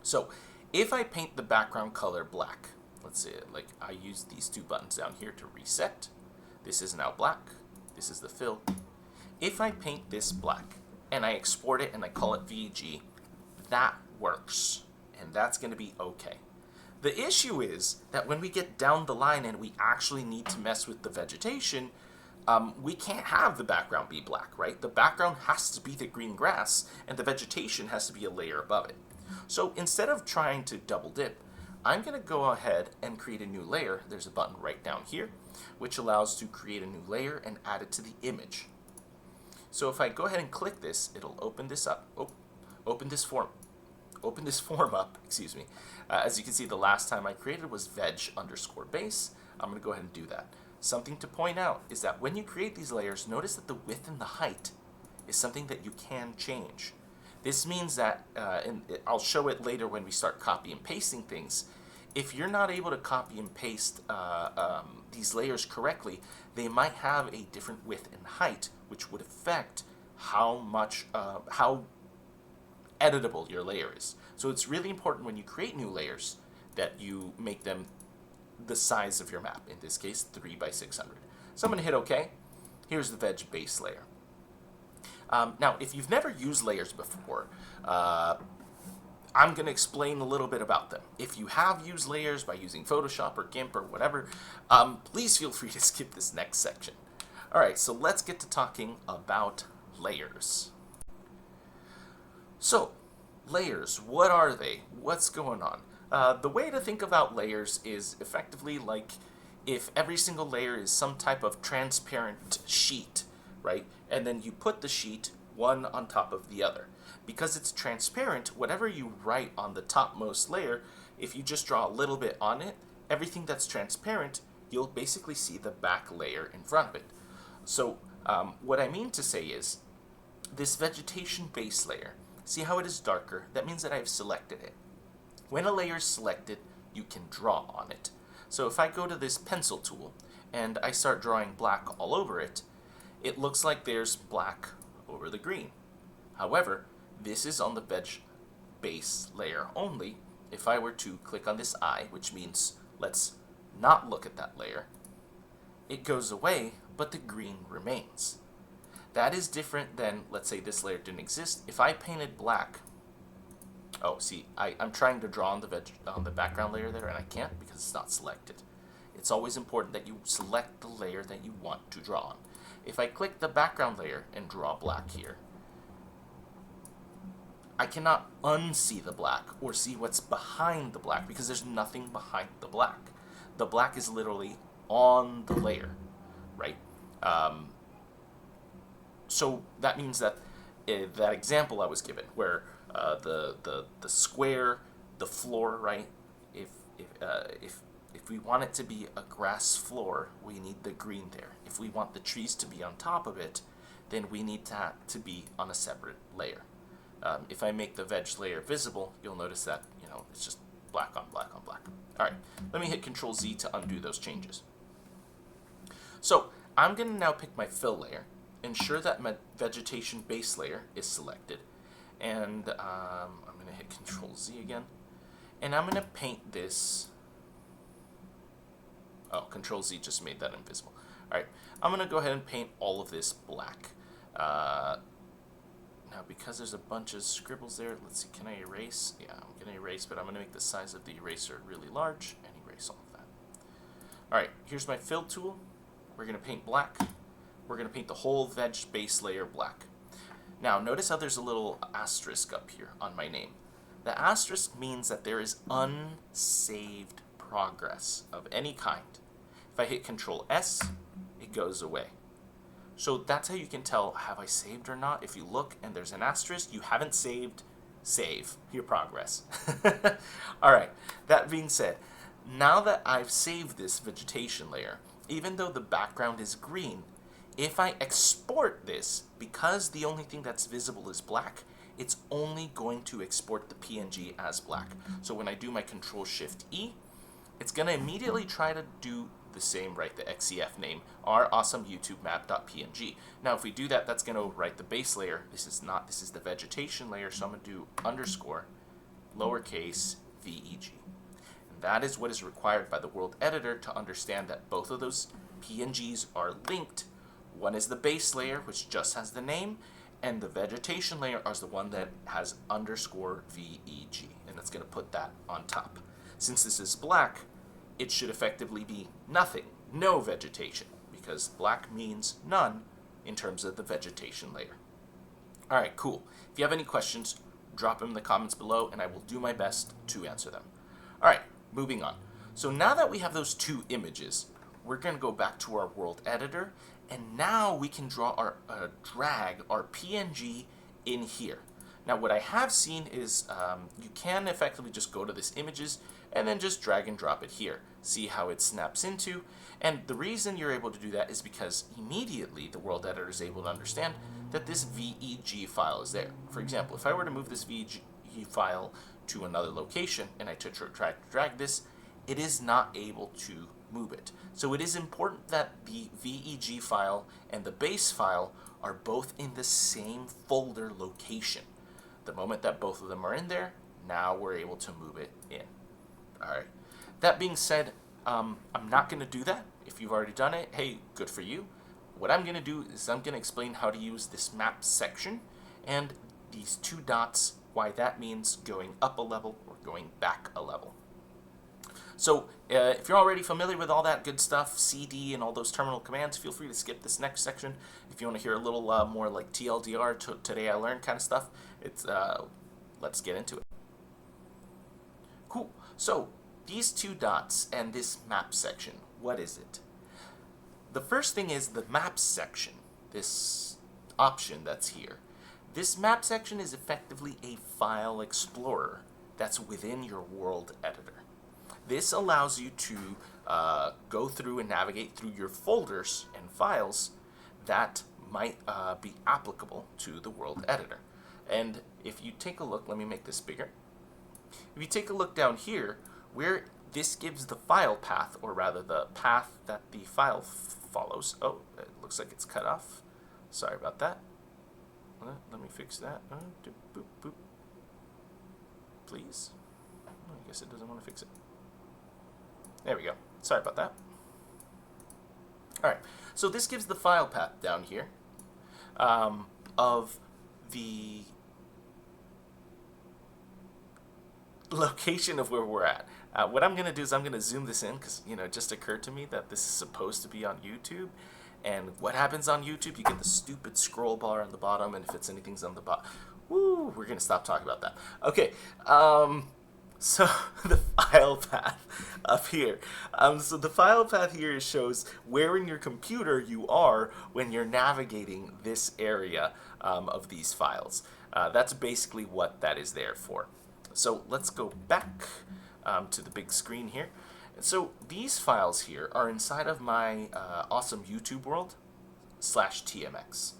So if I paint the background color black, let's say like I use these two buttons down here to reset. This is now black. This is the fill. If I paint this black and I export it and I call it VEG, that works, and that's going to be okay. The issue is that when we get down the line and we actually need to mess with the vegetation, we can't have the background be black, right? The background has to be the green grass, and the vegetation has to be a layer above it. So instead of trying to double dip, I'm going to go ahead and create a new layer. There's a button right down here, which allows to create a new layer and add it to the image. So if I go ahead and click this, it'll open this up. Open this form up, excuse me. As you can see, the last time I created was veg_base. I'm going to go ahead and do that. Something to point out is that when you create these layers, notice that the width and the height is something that you can change. This means that, and I'll show it later when we start copy and pasting things, if you're not able to copy and paste these layers correctly, they might have a different width and height, which would affect how editable your layer is. So it's really important when you create new layers that you make them the size of your map, in this case 3 by 600. So I'm going to hit OK. Here's the veg base layer. Now, if you've never used layers before, I'm going to explain a little bit about them. If you have used layers by using Photoshop or GIMP or whatever, please feel free to skip this next section. Alright, so let's get to talking about layers. So, layers, what are they? What's going on? The way to think about layers is effectively like if every single layer is some type of transparent sheet, right? And then you put the sheet one on top of the other. Because it's transparent, whatever you write on the topmost layer, if you just draw a little bit on it, everything that's transparent, you'll basically see the back layer in front of it. So what I mean to say is, this vegetation base layer, see how it is darker? That means that I've selected it. When a layer is selected, you can draw on it. So if I go to this pencil tool and I start drawing black all over it, it looks like there's black over the green. However, this is on the veg base layer only. If I were to click on this eye, which means let's not look at that layer, it goes away, but the green remains. That is different than, let's say this layer didn't exist. If I painted black, oh, see, I'm trying to draw on the background layer there, and I can't because it's not selected. It's always important that you select the layer that you want to draw on. If I click the background layer and draw black here, I cannot unsee the black or see what's behind the black because there's nothing behind the black. The black is literally on the layer, right? So that means that that example I was given, where the square, the floor, right? If we want it to be a grass floor, we need the green there. If we want the trees to be on top of it, then we need to be on a separate layer. If I make the veg layer visible, you'll notice that, you know, it's just black on black on black. All right, let me hit Control Z to undo those changes. So I'm going to now pick my fill layer, ensure that my vegetation base layer is selected, and I'm going to hit Control Z again, and I'm going to paint this. Oh, Control Z just made that invisible. All right, I'm going to go ahead and paint all of this black. Now, because there's a bunch of scribbles there, let's see, can I erase? Yeah, I'm going to erase, but I'm going to make the size of the eraser really large and erase all of that. All right, here's my fill tool. We're going to paint black. We're going to paint the whole veg base layer black. Now, notice how there's a little asterisk up here on my name. The asterisk means that there is unsaved progress of any kind. If I hit Control S, it goes away. So that's how you can tell, have I saved or not? If you look and there's an asterisk, you haven't saved, save your progress. All right, that being said, now that I've saved this vegetation layer, even though the background is green, if I export this, because the only thing that's visible is black, it's only going to export the PNG as black. So when I do my Control-Shift-E, it's going to immediately try to do the same, right? The XCF name, our awesome YouTube map.png. Now, if we do that, that's going to write the base layer. This is the vegetation layer, so I'm going to do underscore lowercase VEG. And that is what is required by the world editor to understand that both of those PNGs are linked. One is the base layer, which just has the name, and the vegetation layer is the one that has underscore VEG, and it's going to put that on top. Since this is black, it should effectively be nothing, no vegetation, because black means none in terms of the vegetation layer. All right, cool. If you have any questions, drop them in the comments below, and I will do my best to answer them. All right, moving on. So now that we have those two images, we're going to go back to our world editor, and now we can draw drag our PNG in here. Now, what I have seen is you can effectively just go to this images and then just drag and drop it here. See how it snaps into. And the reason you're able to do that is because immediately the world editor is able to understand that this VEG file is there. For example, if I were to move this VEG file to another location and I drag this, it is not able to move it. So it is important that the VEG file and the base file are both in the same folder location. The moment that both of them are in there, now we're able to move it in. All right. That being said, I'm not going to do that. If you've already done it, hey, good for you. What I'm going to do is I'm going to explain how to use this map section and these two dots, why that means going up a level or going back a level. So if you're already familiar with all that good stuff, CD and all those terminal commands, feel free to skip this next section. If you want to hear a little more like TLDR, today I learned kind of stuff, let's get into it. Cool. So these two dots and this map section, what is it? The first thing is the maps section, this option that's here. This map section is effectively a file explorer that's within your world editor. This allows you to go through and navigate through your folders and files that might be applicable to the world editor. And if you take a look, let me make this bigger. If you take a look down here, where this gives the file path, or rather the path that the file follows. Oh, it looks like it's cut off. Sorry about that. Let me fix that. Boop, boop. Please. I guess it doesn't want to fix it. There we go. Sorry about that. Alright, so this gives the file path down here of the location of where we're at. What I'm going to do is I'm going to zoom this in because, it just occurred to me that this is supposed to be on YouTube. And what happens on YouTube? You get the stupid scroll bar on the bottom, and if it's anything's on the bottom, woo, we're going to stop talking about that. Okay, so the file path up here. So the file path here shows where in your computer you are when you're navigating this area of these files. That's basically what that is there for. So let's go back to the big screen here. So these files here are inside of my awesome YouTube world /TMX.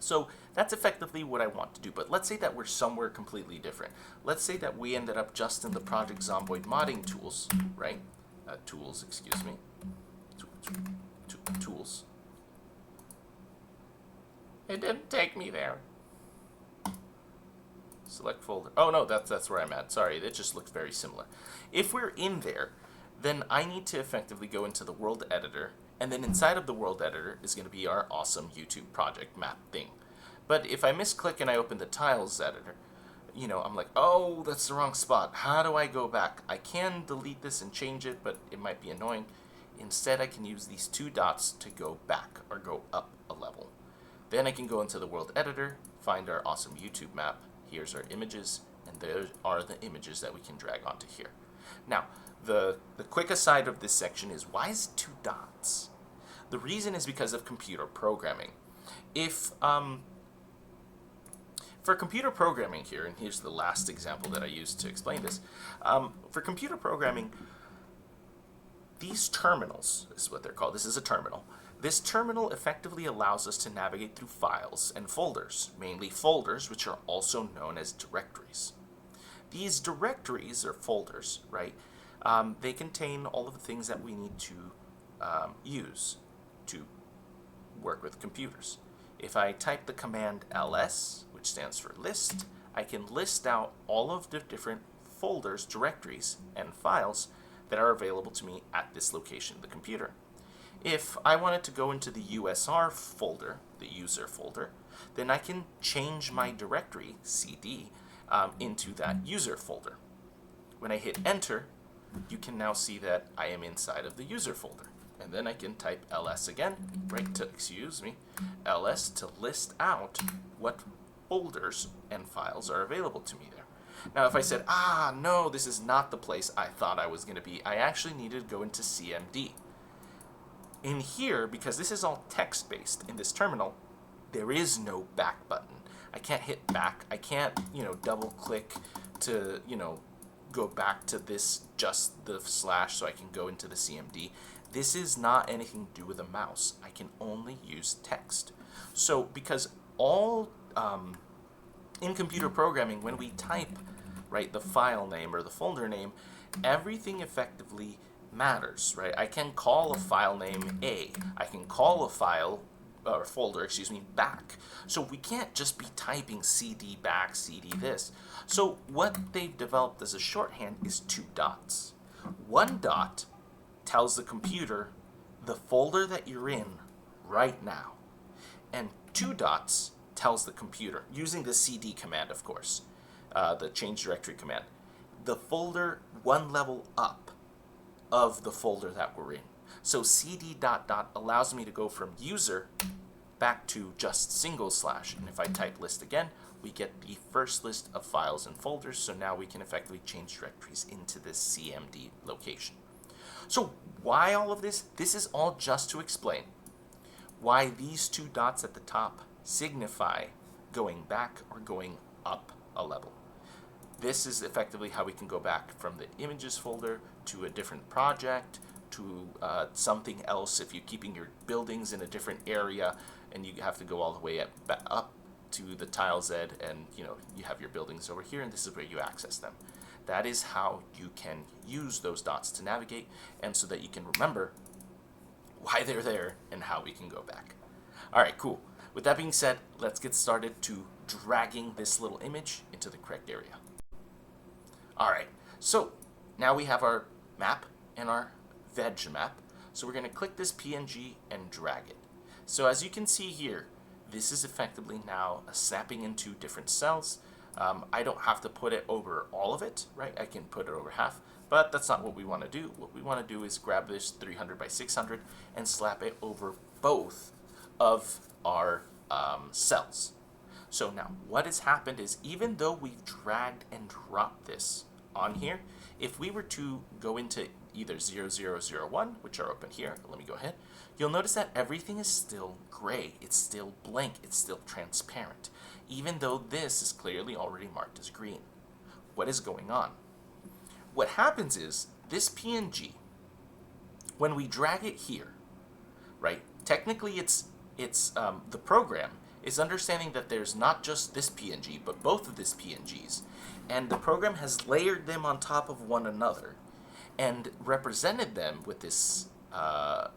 So that's effectively what I want to do. But let's say that we're somewhere completely different. Let's say that we ended up just in the Project Zomboid modding tools, right? Tools, excuse me. Tools. It didn't take me there. Select folder. Oh no, that's where I'm at. Sorry, it just looks very similar. If we're in there, then I need to effectively go into the world editor, and then inside of the world editor is going to be our awesome YouTube project map thing. But if I misclick and I open the tiles editor, I'm like, oh, that's the wrong spot. How do I go back? I can delete this and change it, but it might be annoying. Instead, I can use these two dots to go back or go up a level. Then I can go into the world editor, find our awesome YouTube map. Here's our images, and there are the images that we can drag onto here. Now, the quick aside of this section is, why is it two dots? The reason is because of computer programming. If for computer programming here, and here's the last example that I used to explain this, for computer programming, these terminals, this is what they're called, this is a terminal. This terminal effectively allows us to navigate through files and folders, mainly folders, which are also known as directories. These directories, or folders, right, they contain all of the things that we need to use to work with computers. If I type the command ls, which stands for list, I can list out all of the different folders, directories, and files that are available to me at this location of the computer. If I wanted to go into the USR folder, the user folder, then I can change my directory, CD, into that user folder. When I hit enter, you can now see that I am inside of the user folder. And then I can type ls again, ls to list out what folders and files are available to me there. Now if I said, no, this is not the place I thought I was going to be, I actually needed to go into CMD. In here, because this is all text-based in this terminal, there is no back button. I can't hit back. I can't, double-click to, go back to this, just the slash, so I can go into the CMD. This is not anything to do with a mouse. I can only use text. So, because all, in computer programming, when we type, right, the file name or the folder name, everything effectively matters, right? I can call a file name A. I can call a file or folder, back. So we can't just be typing CD back, CD this. So what they've developed as a shorthand is two dots. One dot tells the computer the folder that you're in right now, and two dots tells the computer, using the CD command, of course, the change directory command. the folder one level up of the folder that we're in. So cd ... allows me to go from user back to just single slash. And if I type list again, we get the first list of files and folders. So now we can effectively change directories into this CMD location. So why all of this? This is all just to explain why these two dots at the top signify going back or going up a level. This is effectively how we can go back from the images folder to a different project, to something else if you're keeping your buildings in a different area and you have to go all the way up to the tile Z, and you have your buildings over here, and this is where you access them. That is how you can use those dots to navigate, and so that you can remember why they're there and how we can go back. All right, cool. With that being said, let's get started to dragging this little image into the correct area. All right, so now we have our map and our veg map. So we're going to click this PNG and drag it. So as you can see here, this is effectively now snapping into different cells. I don't have to put it over all of it, right? I can put it over half, but that's not what we want to do. What we want to do is grab this 300 by 600 and slap it over both of our cells. So now what has happened is, even though we've dragged and dropped this on here, if we were to go into either 0001, which are open here, let me go ahead, you'll notice that everything is still gray. It's still blank. It's still transparent, even though this is clearly already marked as green. What is going on? What happens is this PNG, when we drag it here, right, technically it's the program is understanding that there's not just this PNG, but both of these PNGs. And the program has layered them on top of one another and represented them with this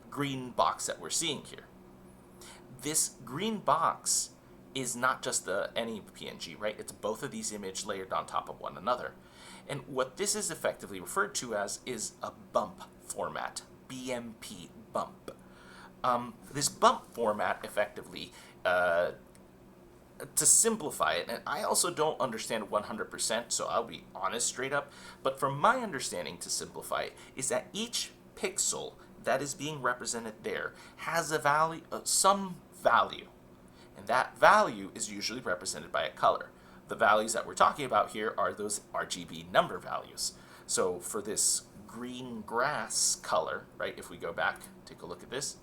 green box that we're seeing here. This green box is not just any PNG, right? It's both of these images layered on top of one another. And what this is effectively referred to as is a bump format, BMP bump. This bump format effectively, to simplify it, and I also don't understand 100%, so I'll be honest straight up, but from my understanding, to simplify it, is that each pixel that is being represented there has a value, some value, and that value is usually represented by a color. The values that we're talking about here are those RGB number values. So for this green grass color, right, if we go back, take a look at this,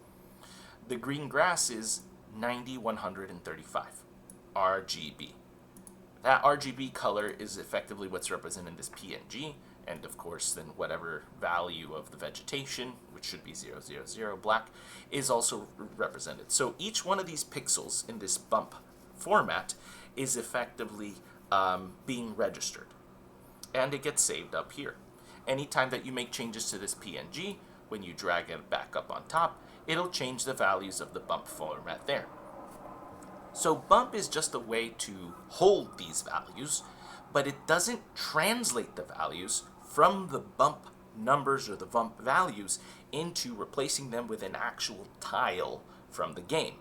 the green grass is 9135 RGB. That RGB color is effectively what's represented in this PNG, and of course then whatever value of the vegetation, which should be 000 black, is also represented. So each one of these pixels in this bump format is effectively being registered, and it gets saved up here. Anytime that you make changes to this PNG, when you drag it back up on top, it'll change the values of the bump format there. So bump is just a way to hold these values, but it doesn't translate the values from the bump numbers or the bump values into replacing them with an actual tile from the game.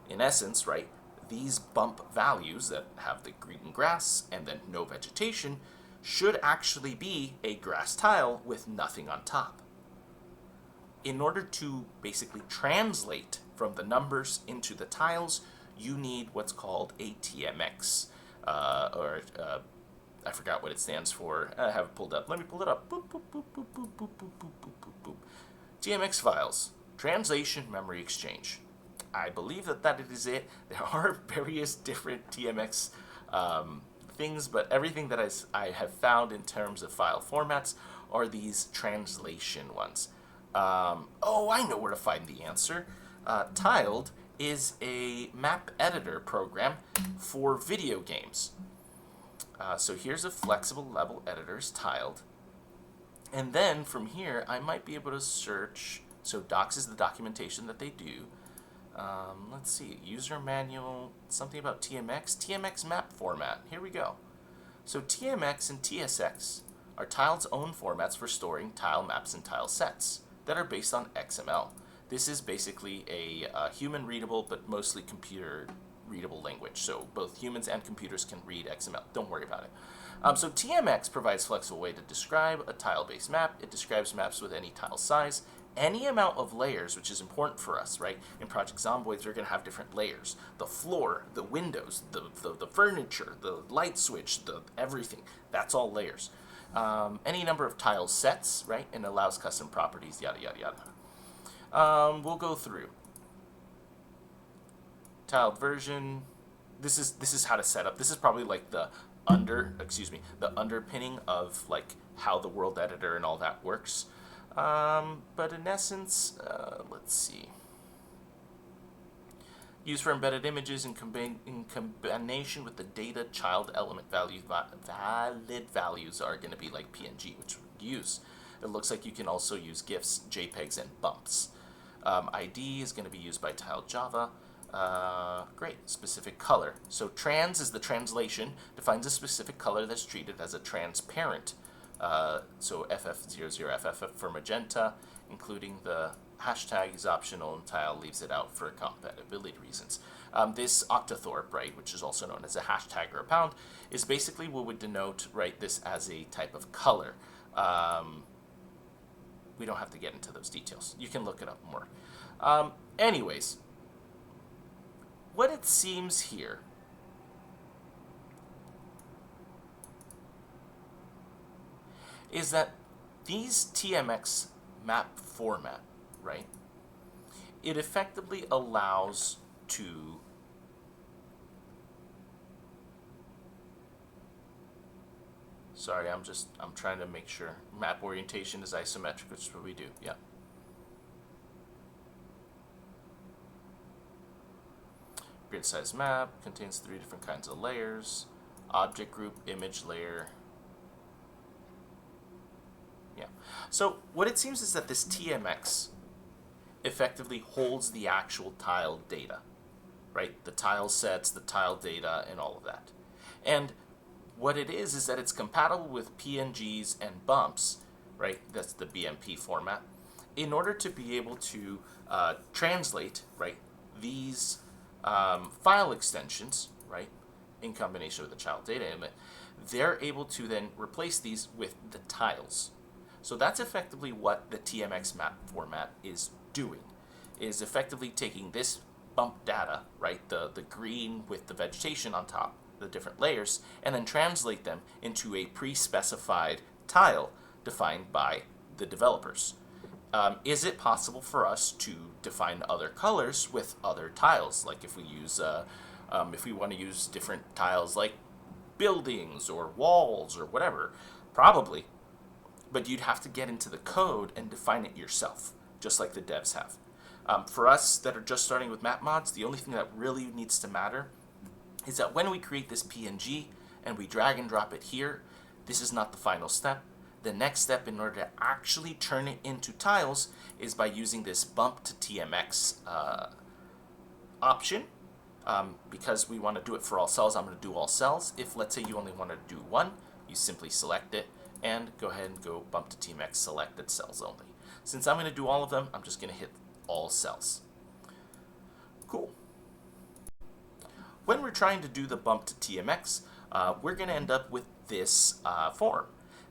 In essence, right, these bump values that have the green grass and then no vegetation should actually be a grass tile with nothing on top. In order to basically translate from the numbers into the tiles, you need what's called a TMX, I forgot what it stands for. I have it pulled up. Let me pull it up. Boop, boop, boop, boop, boop, boop, boop, boop, boop, boop, boop. TMX files, Translation Memory Exchange. I believe that it is it. There are various different TMX things, but everything that I have found in terms of file formats are these translation ones. Oh, I know where to find the answer. Tiled is a map editor program for video games. So here's a flexible level editors, Tiled. And then from here, I might be able to search. So docs is the documentation that they do. Let's see, user manual, something about TMX map format. Here we go. So TMX and TSX are Tiled's own formats for storing tile maps and tile sets that are based on XML. This is basically a human readable but mostly computer readable language. So both humans and computers can read XML. Don't worry about it. So TMX provides a flexible way to describe a tile-based map. It describes maps with any tile size, any amount of layers, which is important for us, right? In Project Zomboid, you're going to have different layers. The floor, the windows, the furniture, the light switch, the everything. That's all layers. Any number of tile sets, right? And allows custom properties, yada, yada, yada. We'll go through. Tiled version. This is how to set up. This is probably like the underpinning of like how the world editor and all that works. But in essence, let's see. Used for embedded images in combination with the data child element value, valid values are going to be like PNG, which we use. It looks like you can also use GIFs, JPEGs, and bumps. ID is going to be used by tiled Java. Great. Specific color. So trans is the translation, defines a specific color that's treated as a transparent. So FF00FF for magenta, including the hashtag is optional, and tile leaves it out for compatibility reasons. This octothorpe, right, which is also known as a hashtag or a pound, is basically what would denote, right, this as a type of color. We don't have to get into those details. You can look it up more. Anyways, what it seems here is that these TMX map format, right, it effectively allows to I'm trying to make sure map orientation is isometric, which is what we do. Yeah. Grid size map contains 3 different kinds of layers. Object group, image layer. Yeah. So what it seems is that this TMX effectively holds the actual tile data, right? The tile sets, the tile data, and all of that. And what it is that it's compatible with PNGs and bumps, right? That's the BMP format. In order to be able to translate, right, these file extensions, right, in combination with the child data element, they're able to then replace these with the tiles. So that's effectively what the TMX map format is doing, is effectively taking this bump data, right, the green with the vegetation on top, the different layers, and then translate them into a pre-specified tile defined by the developers. Is it possible for us to define other colors with other tiles? Like if we use, if we want to use different tiles like buildings or walls or whatever, probably. But you'd have to get into the code and define it yourself, just like the devs have. For us that are just starting with map mods, the only thing that really needs to matter is that when we create this PNG and we drag and drop it here, this is not the final step. The next step in order to actually turn it into tiles is by using this bump to TMX option. Because we want to do it for all cells, I'm going to do all cells. If, let's say, you only want to do one, you simply select it and go ahead and go bump to TMX selected cells only. Since I'm going to do all of them, I'm just going to hit all cells. Cool. When we're trying to do the bump to TMX, we're going to end up with this form.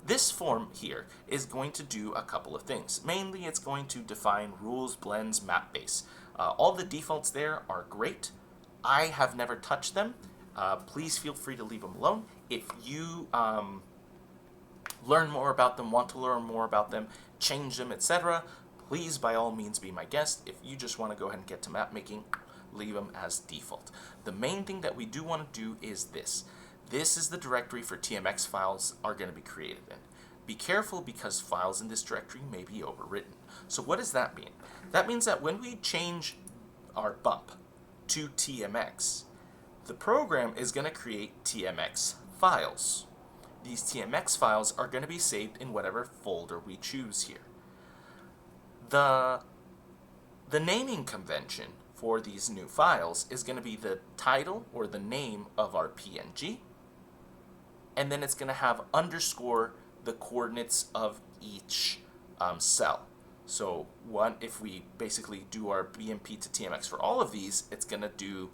This form here is going to do a couple of things. Mainly, it's going to define rules, blends, map base. All the defaults there are great. I have never touched them. Please feel free to leave them alone. If you learn more about them, want to learn more about them, change them, etc., please by all means be my guest. If you just want to go ahead and get to map making, leave them as default. The main thing that we do want to do is this. This is the directory for TMX files are going to be created in. Be careful because files in this directory may be overwritten. So what does that mean? That means that when we change our bump to TMX, the program is going to create TMX files. These TMX files are going to be saved in whatever folder we choose here. The naming convention for these new files is going to be the title or the name of our PNG, and then it's going to have underscore the coordinates of each cell. So if we basically do our BMP to TMX for all of these, it's going to do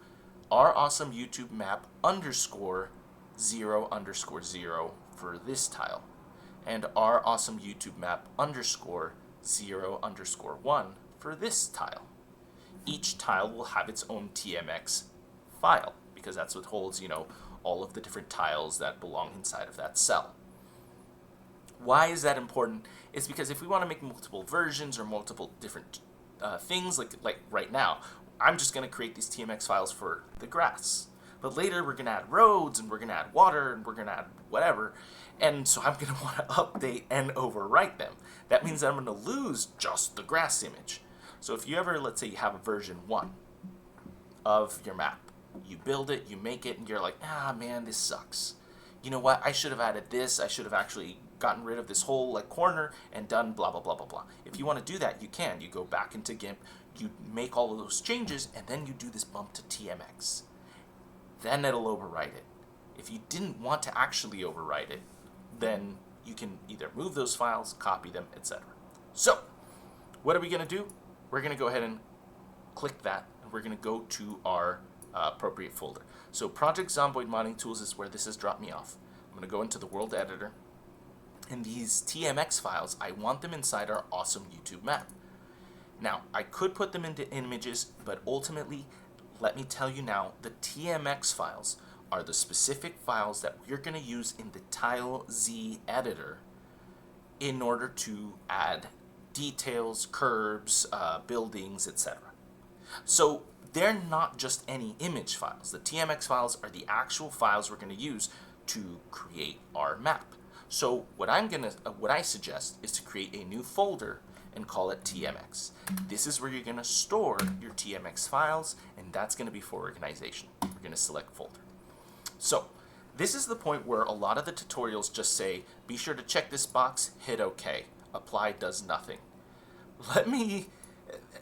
our awesome YouTube map underscore 0 underscore 0 for this tile, and our awesome YouTube map underscore 0 underscore 1 for this tile. Each tile will have its own TMX file, because that's what holds, all of the different tiles that belong inside of that cell. Why is that important? It's because if we want to make multiple versions or multiple different things, like right now, I'm just going to create these TMX files for the grass. But later we're going to add roads, and we're going to add water, and we're going to add whatever. And so I'm going to want to update and overwrite them. That means I'm going to lose just the grass image. So if you ever, let's say you have a version 1 of your map, you build it, you make it, and you're like, man, this sucks. You know what? I should have added this. I should have actually gotten rid of this whole corner and done blah, blah, blah, blah, blah. If you want to do that, you can. You go back into GIMP, you make all of those changes, and then you do this bump to TMX. Then it'll overwrite it. If you didn't want to actually overwrite it, then you can either move those files, copy them, etc. So, what are we going to do? We're going to go ahead and click that, and we're going to go to our appropriate folder. So Project Zomboid Modding Tools is where this has dropped me off. I'm going to go into the World Editor, and these TMX files, I want them inside our awesome YouTube map. Now, I could put them into images, but ultimately, let me tell you now, the TMX files are the specific files that we're going to use in the Tile Z editor in order to add details, curbs, buildings, etc. So they're not just any image files. The TMX files are the actual files we're going to use to create our map. So what I suggest is to create a new folder and call it TMX. This is where you're going to store your TMX files, and that's going to be for organization. We're going to select folder. So this is the point where a lot of the tutorials just say, be sure to check this box, hit OK. Apply does nothing.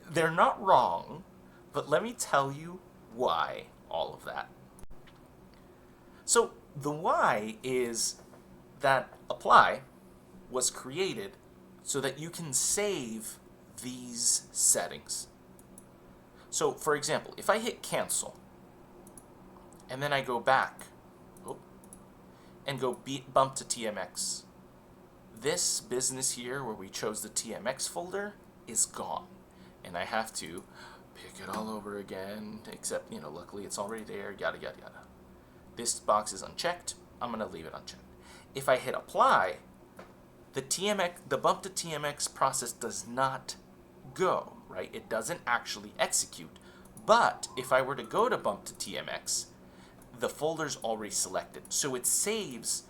They're not wrong, but let me tell you why all of that. So the why is that apply was created so that you can save these settings. So for example, if I hit cancel and then I go back and go bump to TMX, this business here where we chose the TMX folder is gone, and I have to pick it all over again, except, luckily it's already there, yada, yada, yada. This box is unchecked. I'm going to leave it unchecked. If I hit apply, the bump to TMX process does not go, right? It doesn't actually execute. But if I were to go to bump to TMX, the folder's already selected. So it saves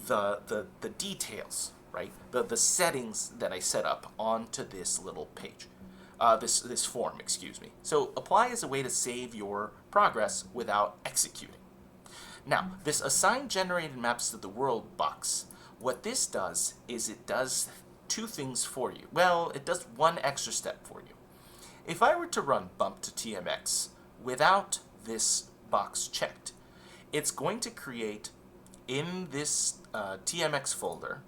the details, right? The settings that I set up onto this little page. This form, excuse me. So apply is a way to save your progress without executing. Now, this assign generated maps to the world box, what this does is it does two things for you. Well, it does one extra step for you. If I were to run bump to TMX without this box checked, it's going to create in this TMX folder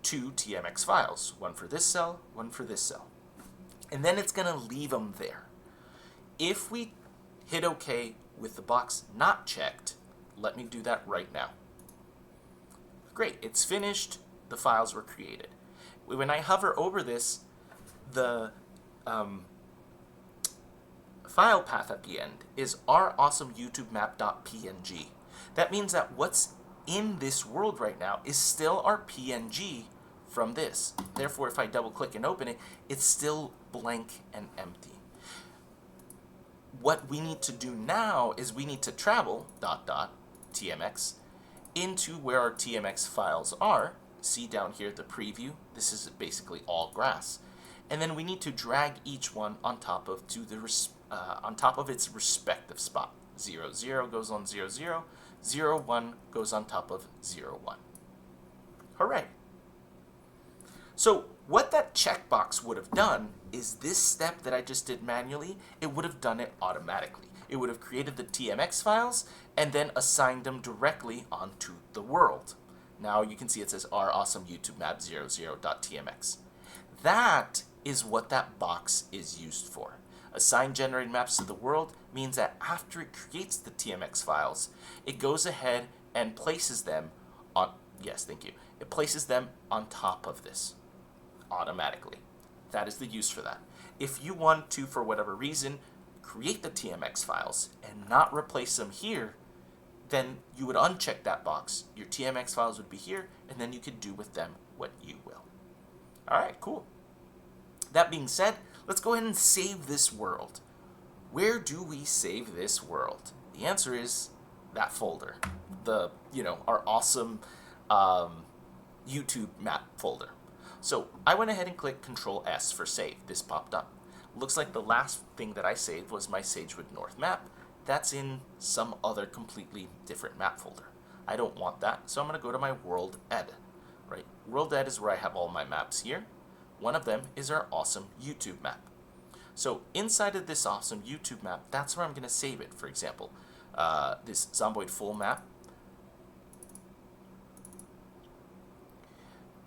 two TMX files, one for this cell, one for this cell. And then it's going to leave them there. If we hit OK with the box not checked, let me do that right now. Great, it's finished. The files were created. When I hover over this, the file path at the end is our awesome YouTube map.png. That means that what's in this world right now is still our PNG from this. Therefore, if I double click and open it, it's still blank and empty. What we need to do now is we need to travel ... TMX into where our TMX files are. See down here the preview. This is basically all grass. And then we need to drag each one on top of its respective spot. 0, 0 goes on 0, 0. 0, 1 goes on top of 0, 1. Hooray! So what that checkbox would have done is this step that I just did manually, it would have done it automatically. It would have created the TMX files and then assigned them directly onto the world. Now you can see it says our awesome YouTube map 00.tmx. That is what that box is used for. Assign generated maps to the world means that after it creates the TMX files, it goes ahead and places them on, yes, thank you, it places them on top of this automatically. That is the use for that. If you want to, for whatever reason, create the TMX files and not replace them here, then you would uncheck that box. Your TMX files would be here, and then you could do with them what you will. All right, cool. That being said, let's go ahead and save this world. Where do we save this world? The answer is that folder, our awesome YouTube map folder. So I went ahead and clicked Control S for save. This popped up. Looks like the last thing that I saved was my Sagewood North map. That's in some other completely different map folder. I don't want that, so I'm going to go to my World Ed. Right? World Ed is where I have all my maps here. One of them is our awesome YouTube map. So inside of this awesome YouTube map, that's where I'm going to save it. For example, this Zomboid full map.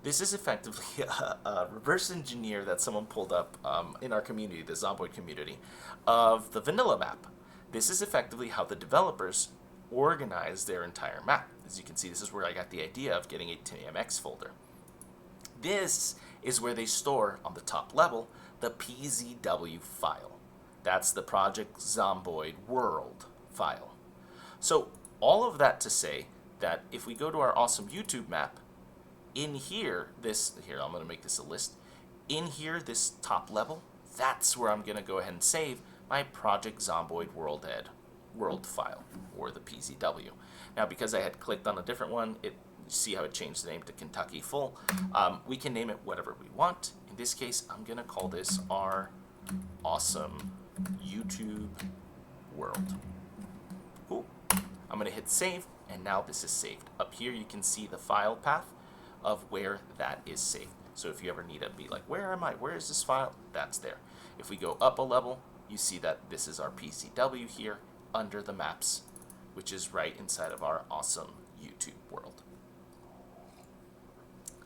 This is effectively a reverse engineer that someone pulled up in our community, the Zomboid community, of the vanilla map. This is effectively how the developers organize their entire map. As you can see, this is where I got the idea of getting a TMX folder. This is where they store, on the top level, the PZW file. That's the Project Zomboid world file. So all of that to say that if we go to our awesome YouTube map, in here, I'm going to make this a list. In here, this top level, that's where I'm going to go ahead and save my Project Zomboid world file, or the PZW. Now, because I had clicked on a different one, you see how it changed the name to Kentucky Full. We can name it whatever we want. In this case, I'm going to call this our awesome YouTube world. Cool. I'm going to hit save, and now this is saved. Up here, you can see the file path of where that is saved. So if you ever need to be like, where am I? Where is this file? That's there. If we go up a level, you see that this is our PCW here under the maps, which is right inside of our awesome YouTube world.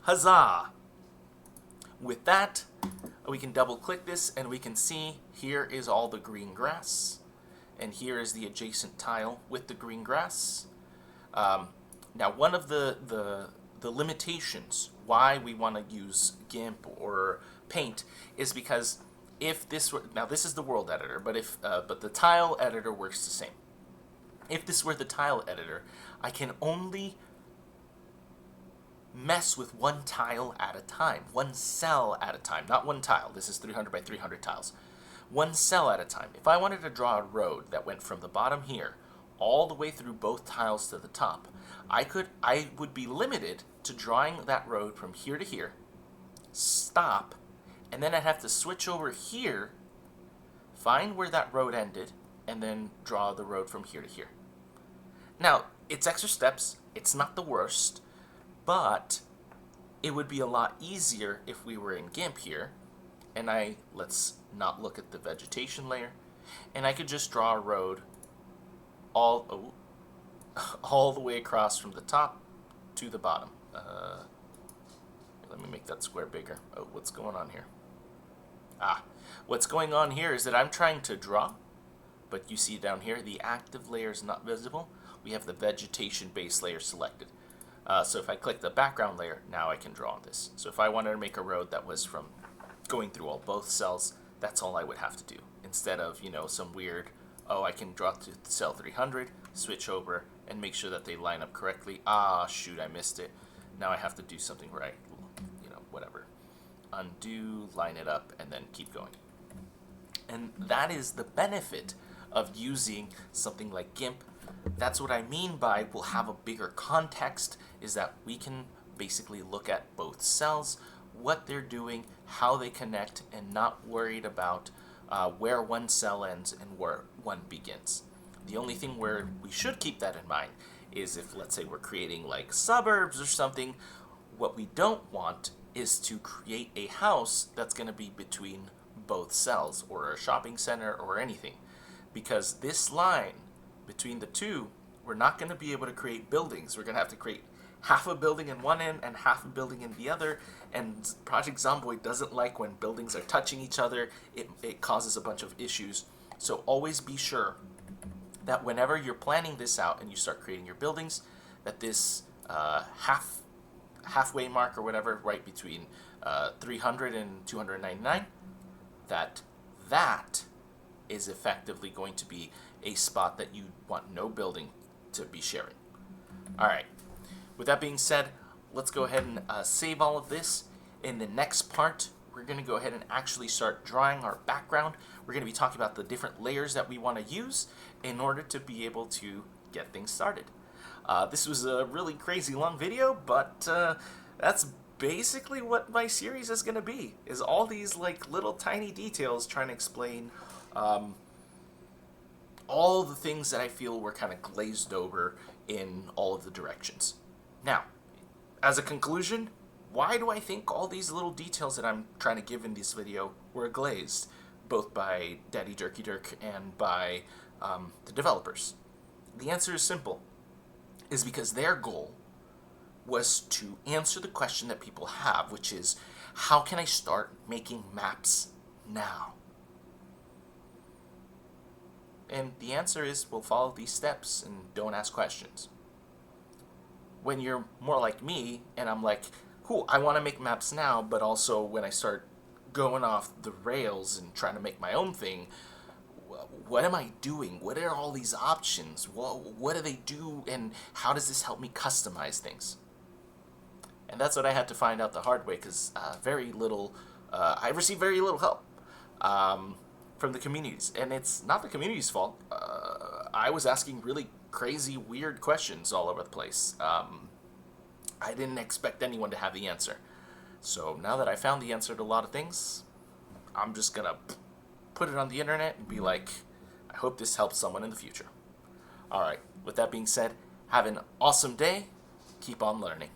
Huzzah! With that, we can double click this and we can see here is all the green grass, and here is the adjacent tile with the green grass. Now, one of the limitations why we want to use GIMP or Paint is because if this were, now this is the world editor, but the tile editor works the same. If this were the tile editor, I can only mess with one tile at a time, one cell at a time, not one tile. This is 300 by 300 tiles. One cell at a time. If I wanted to draw a road that went from the bottom here all the way through both tiles to the top, I would be limited to drawing that road from here to here, stop, and then I'd have to switch over here, find where that road ended, and then draw the road from here to here. Now, it's extra steps, it's not the worst, but it would be a lot easier if we were in GIMP here, and let's not look at the vegetation layer, and I could just draw a road all the way across from the top to the bottom. Let me make that square bigger. Oh, what's going on here? What's going on here is that I'm trying to draw, but you see down here, the active layer is not visible. We have the vegetation base layer selected. So if I click the background layer, now I can draw on this. So if I wanted to make a road that was from going through both cells, that's all I would have to do. Instead of, some weird, I can draw to cell 300, switch over, and make sure that they line up correctly. Shoot, I missed it. Now I have to do something right, whatever. Undo, line it up, and then keep going. And that is the benefit of using something like GIMP. That's what I mean by we'll have a bigger context, is that we can basically look at both cells, what they're doing, how they connect, and not worried about where one cell ends and where one begins. The only thing where we should keep that in mind is if, let's say, we're creating like suburbs or something, what we don't want is to create a house that's going to be between both cells, or a shopping center, or anything. Because this line between the two, we're not going to be able to create buildings. We're going to have to create half a building in one end and half a building in the other, and Project Zomboid doesn't like when buildings are touching each other. It causes a bunch of issues. So always be sure that whenever you're planning this out and you start creating your buildings, that this halfway mark or whatever, right between 300 and 299, that is effectively going to be a spot that you want no building to be sharing. All right. With that being said, let's go ahead and save all of this. In the next part, we're going to go ahead and actually start drawing our background. We're going to be talking about the different layers that we want to use in order to be able to get things started. This was a really crazy long video, but that's basically what my series is going to be, is all these like little tiny details trying to explain all the things that I feel were kind of glazed over in all of the directions. Now, as a conclusion, why do I think all these little details that I'm trying to give in this video were glazed, both by Daddy Durky Dirk and by the developers? The answer is simple, is because their goal was to answer the question that people have, which is, how can I start making maps now? And the answer is, we'll follow these steps and don't ask questions. When you're more like me, and I'm like, cool, I want to make maps now, but also when I start going off the rails and trying to make my own thing, what am I doing? What are all these options? What do they do, and how does this help me customize things? And that's what I had to find out the hard way, because I received very little help from the communities. And it's not the community's fault. I was asking really crazy, weird questions all over the place. I didn't expect anyone to have the answer. So now that I found the answer to a lot of things, I'm just going to put it on the internet and be like, I hope this helps someone in the future. All right, with that being said, have an awesome day. Keep on learning.